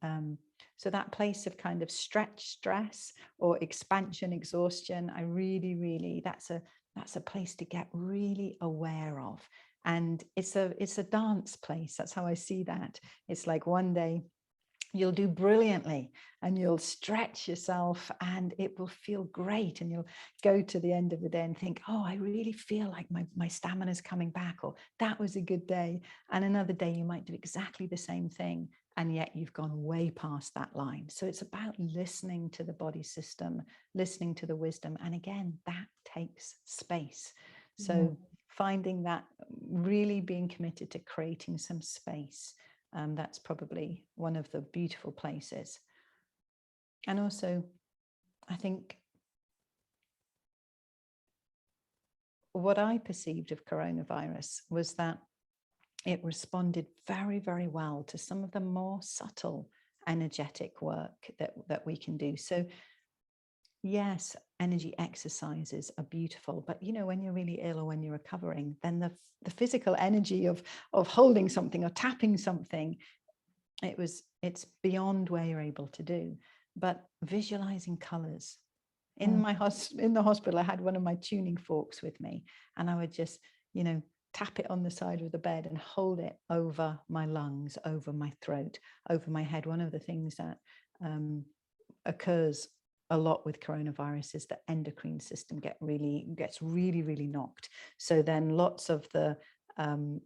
So that place of kind of stretch, stress, or expansion, exhaustion, I really, that's a place to get really aware of. And it's a dance place. That's how I see that. It's like one day you'll do brilliantly and you'll stretch yourself and it will feel great. And you'll go to the end of the day and think, oh, I really feel like my stamina is coming back, or that was a good day. And another day you might do exactly the same thing, and yet you've gone way past that line. So it's about listening to the body system, listening to the wisdom. And again, that takes space. So finding that, really being committed to creating some space, that's probably one of the beautiful places. And also, I think what I perceived of coronavirus was that it responded very, very well to some of the more subtle energetic work that we can do. So yes, energy exercises are beautiful, but you know, when you're really ill or when you're recovering, then the physical energy of holding something or tapping something, it's beyond where you're able to do. But visualizing colors. In the hospital, I had one of my tuning forks with me, and I would just, you know, tap it on the side of the bed and hold it over my lungs, over my throat, over my head. One of the things that occurs a lot with coronavirus is the endocrine system gets really knocked. So then lots of the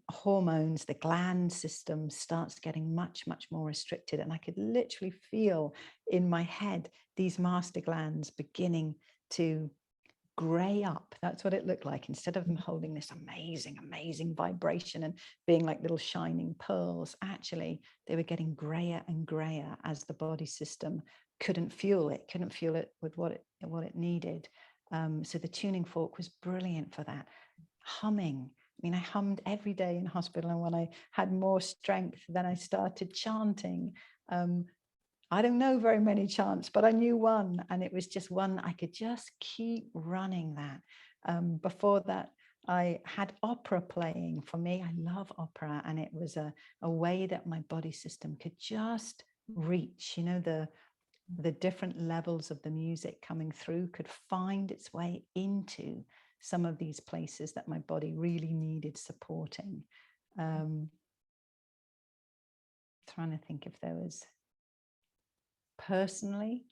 hormones, the gland system starts getting much more restricted. And I could literally feel in my head these master glands beginning to gray up. That's what it looked like. Instead of them holding this amazing vibration and being like little shining pearls, actually they were getting grayer and grayer as the body system couldn't fuel it with what it needed. So the tuning fork was brilliant for that. Humming. I mean, I hummed every day in hospital, and when I had more strength, then I started chanting. I don't know very many chants, but I knew one, and it was just one I could just keep running that. Before that, I had opera playing. For me, I love opera, and it was a way that my body system could just reach, you know, the different levels of the music coming through could find its way into some of these places that my body really needed supporting. Trying to think if there was, personally,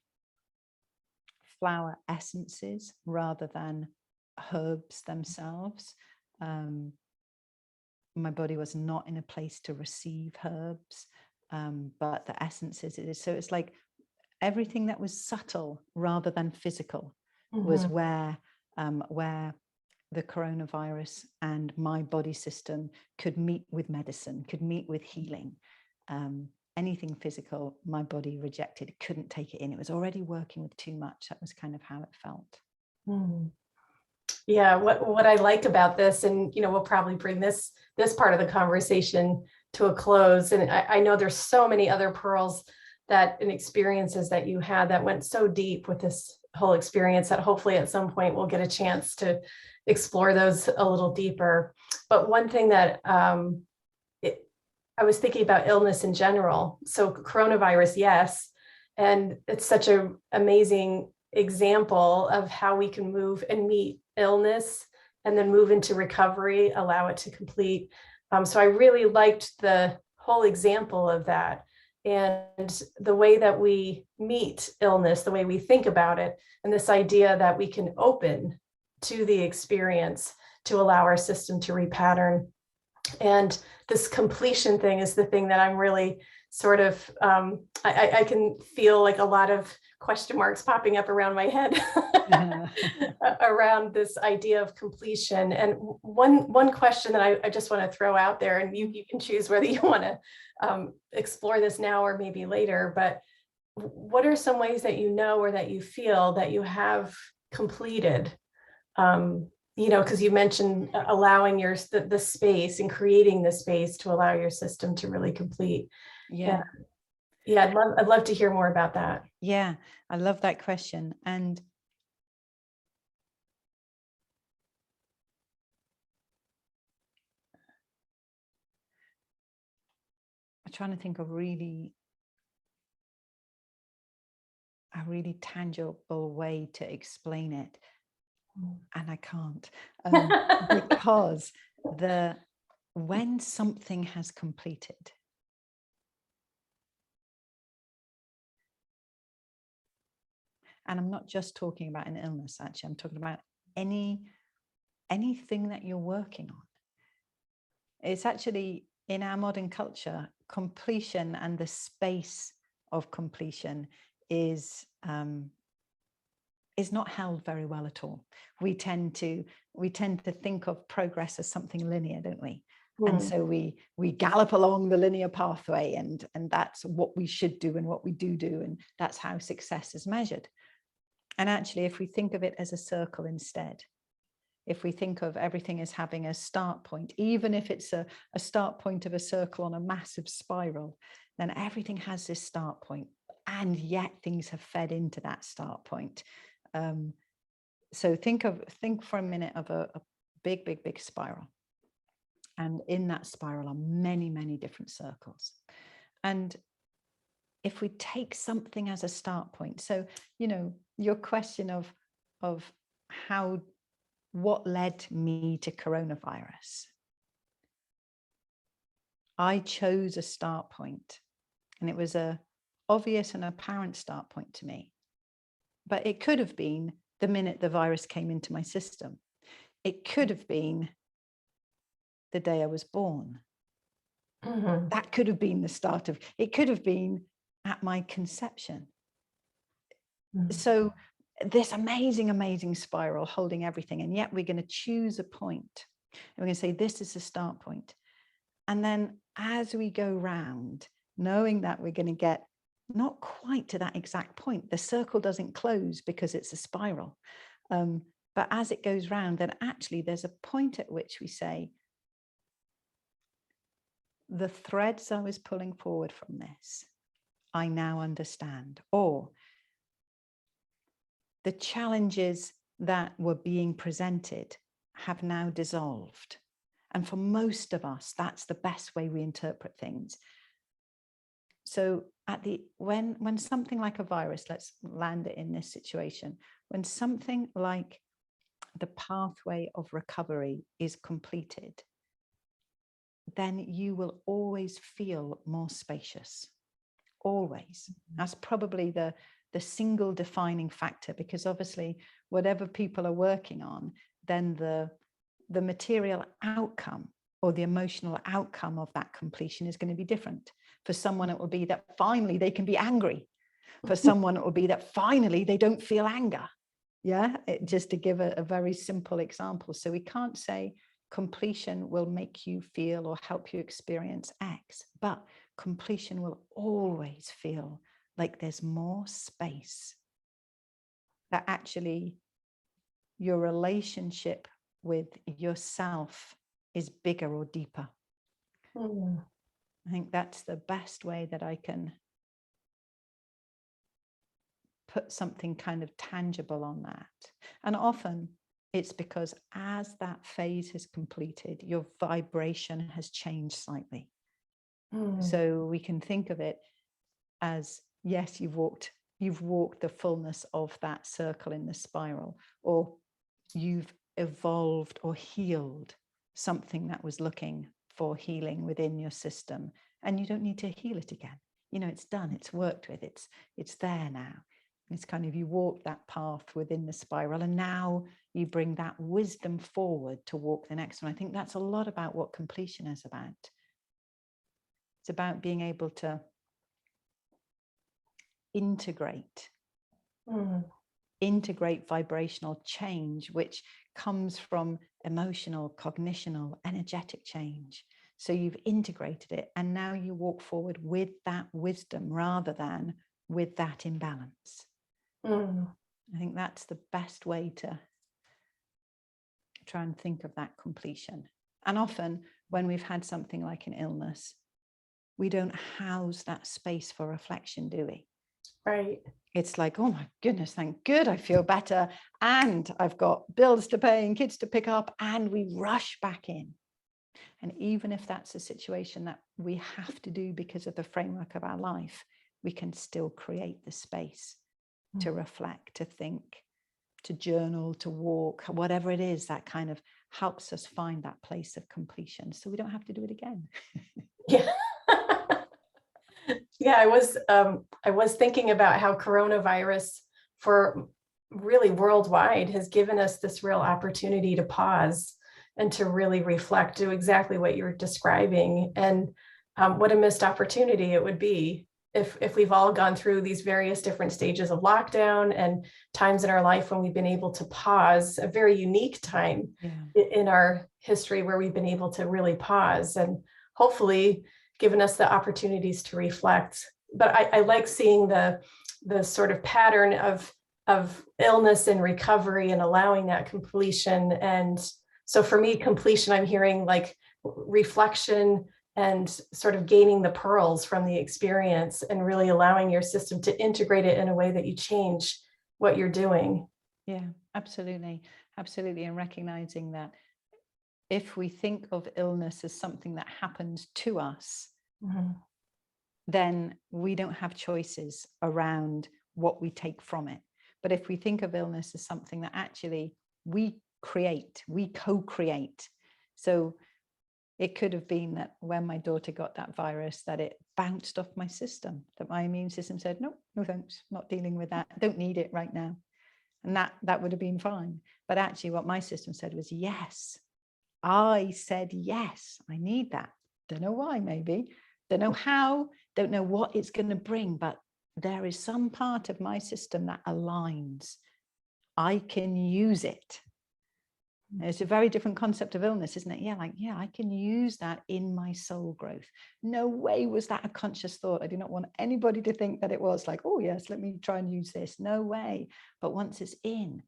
flower essences rather than herbs themselves. My body was not in a place to receive herbs, but the essences it is. So it's like everything that was subtle rather than physical was where the coronavirus and my body system could meet with medicine, could meet with healing. Anything physical, my body rejected, couldn't take it in. It was already working with too much. That was kind of how it felt. Yeah, what I like about this, and we'll probably bring this part of the conversation to a close. And I know there's so many other pearls and experiences that you had that went so deep with this whole experience that hopefully at some point we'll get a chance to explore those a little deeper. But one thing that I was thinking about illness in general. So coronavirus, yes, and it's such an amazing example of how we can move and meet illness and then move into recovery, allow it to complete. So I really liked the whole example of that and the way that we meet illness, the way we think about it, and this idea that we can open to the experience to allow our system to repattern. And this completion thing is the thing that I'm really sort of, I can feel like a lot of question marks popping up around my head around this idea of completion. And one question that I just want to throw out there, and you can choose whether you want to explore this now or maybe later, but what are some ways that or that you feel that you have completed? Because you mentioned allowing the space and creating the space to allow your system to really complete. Yeah. I'd love to hear more about that. Yeah, I love that question. And I'm trying to think of a really tangible way to explain it. And I can't, because when something has completed, and I'm not just talking about an illness, actually, I'm talking about anything that you're working on. It's actually, in our modern culture, completion and the space of completion is not held very well at all. We tend to think of progress as something linear, don't we? And so we gallop along the linear pathway, and that's what we should do and what we do, and that's how success is measured. And actually, if we think of it as a circle instead, if we think of everything as having a start point, even if it's a start point of a circle on a massive spiral, then everything has this start point, and yet things have fed into that start point. So think for a minute of a big spiral. And in that spiral are many, many different circles. And if we take something as a start point, so, your question of what led me to coronavirus, I chose a start point, and it was a obvious and apparent start point to me. But it could have been the minute the virus came into my system. It could have been the day I was born. That could have been the start of, it could have been at my conception. So this amazing spiral holding everything, and yet we're going to choose a point. And we're going to say, this is the start point. And then as we go round, knowing that we're going to get not quite to that exact point, the circle doesn't close because it's a spiral. But as it goes round, then actually there's a point at which we say, the threads I was pulling forward from this, I now understand. Or the challenges that were being presented have now dissolved. And for most of us, that's the best way we interpret things. So when something like a virus, let's land it in this situation, when something like the pathway of recovery is completed, then you will always feel more spacious. Always. That's probably the single defining factor, because obviously whatever people are working on, then the material outcome or the emotional outcome of that completion is going to be different. For someone, it will be that finally they can be angry. For someone, it will be that finally they don't feel anger. Yeah, just to give a very simple example. So we can't say completion will make you feel or help you experience X, but completion will always feel like there's more space, that actually your relationship with yourself is bigger or deeper. I think that's the best way that I can put something kind of tangible on that. And often it's because as that phase has completed, your vibration has changed slightly. So we can think of it as, yes, you've walked the fullness of that circle in the spiral, or you've evolved or healed something that was looking for healing within your system, and you don't need to heal it again. You know, it's done, it's worked with, it's there now. It's kind of, you walk that path within the spiral, and now you bring that wisdom forward to walk the next one. I think that's a lot about what completion is about. It's about being able to integrate vibrational change, which comes from emotional, cognitional, energetic change. So you've integrated it, and now you walk forward with that wisdom rather than with that imbalance. I think that's the best way to try and think of that completion. And often when we've had something like an illness, we don't house that space for reflection, do we? Right. It's like, oh my goodness, thank God I feel better, and I've got bills to pay and kids to pick up, and we rush back in. And even if that's a situation that we have to do because of the framework of our life, we can still create the space to reflect, to think, to journal, to walk, whatever it is that kind of helps us find that place of completion, so we don't have to do it again. Yeah. Yeah, I was thinking about how coronavirus for really worldwide has given us this real opportunity to pause and to really reflect, do exactly what you're describing. And what a missed opportunity it would be if we've all gone through these various different stages of lockdown and times in our life when we've been able to pause, a very unique time in our history where we've been able to really pause, and hopefully given us the opportunities to reflect. But I like seeing the sort of pattern of illness and recovery and allowing that completion. And so for me, completion, I'm hearing like reflection and sort of gaining the pearls from the experience and really allowing your system to integrate it in a way that you change what you're doing. Yeah, absolutely. Absolutely. And recognizing that if we think of illness as something that happens to us, then we don't have choices around what we take from it. But if we think of illness as something that actually we create, we co-create. So it could have been that when my daughter got that virus, that it bounced off my system, that my immune system said, no thanks, not dealing with that, don't need it right now. And that would have been fine. But actually what my system said was, yes, I said, yes, I need that. Don't know why, maybe. Don't know how, don't know what it's going to bring, but there is some part of my system that aligns. I can use it. It's a very different concept of illness, isn't it? Yeah, like, yeah, I can use that in my soul growth. No way was that a conscious thought. I do not want anybody to think that it was like, oh yes, let me try and use this. No way. But once it's in,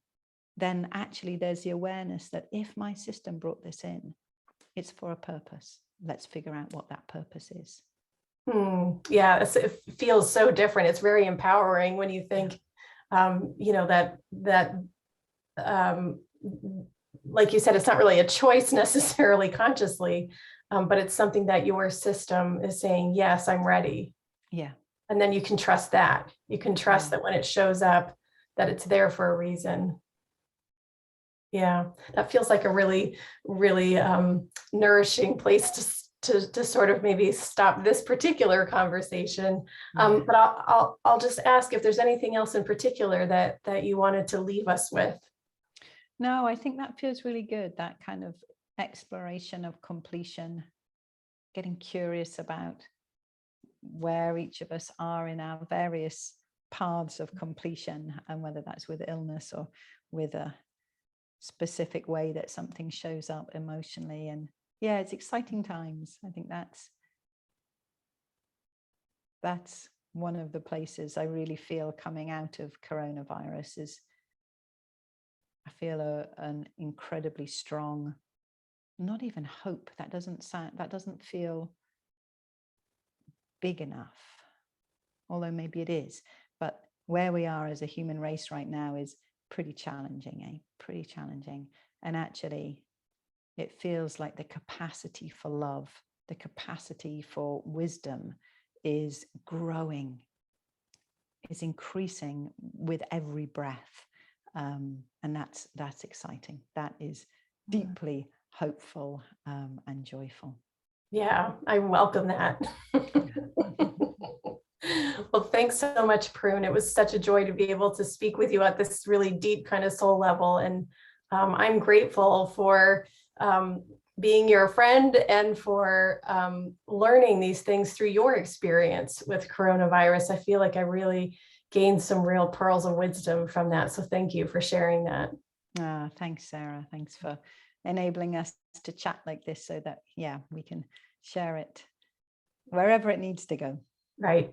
then actually there's the awareness that if my system brought this in, it's for a purpose. Let's figure out what that purpose is. Yeah, it feels so different. It's very empowering when you think, you know, that like you said, it's not really a choice necessarily consciously, but it's something that your system is saying, yes, I'm ready. Yeah, And then you can trust that. You can trust that when it shows up, that it's there for a reason. Yeah, that feels like a really, really nourishing place to sort of maybe stop this particular conversation. But I'll just ask if there's anything else in particular that you wanted to leave us with. No, I think that feels really good. That kind of exploration of completion, getting curious about where each of us are in our various paths of completion, and whether that's with illness or with a specific way that something shows up emotionally. And yeah, it's exciting times. I think that's one of the places I really feel coming out of coronavirus is I feel an incredibly strong, not even hope, that doesn't feel big enough, although maybe it is. But where we are as a human race right now is pretty challenging, pretty challenging. And actually, it feels like the capacity for love, the capacity for wisdom is growing, is increasing with every breath. And that's exciting. That is deeply hopeful and joyful. Yeah, I welcome that. Well, thanks so much, Prune. It was such a joy to be able to speak with you at this really deep kind of soul level. And I'm grateful for being your friend and for learning these things through your experience with coronavirus. I feel like I really gained some real pearls of wisdom from that. So thank you for sharing that. Thanks, Sarah. Thanks for enabling us to chat like this so that, yeah, we can share it wherever it needs to go. Right.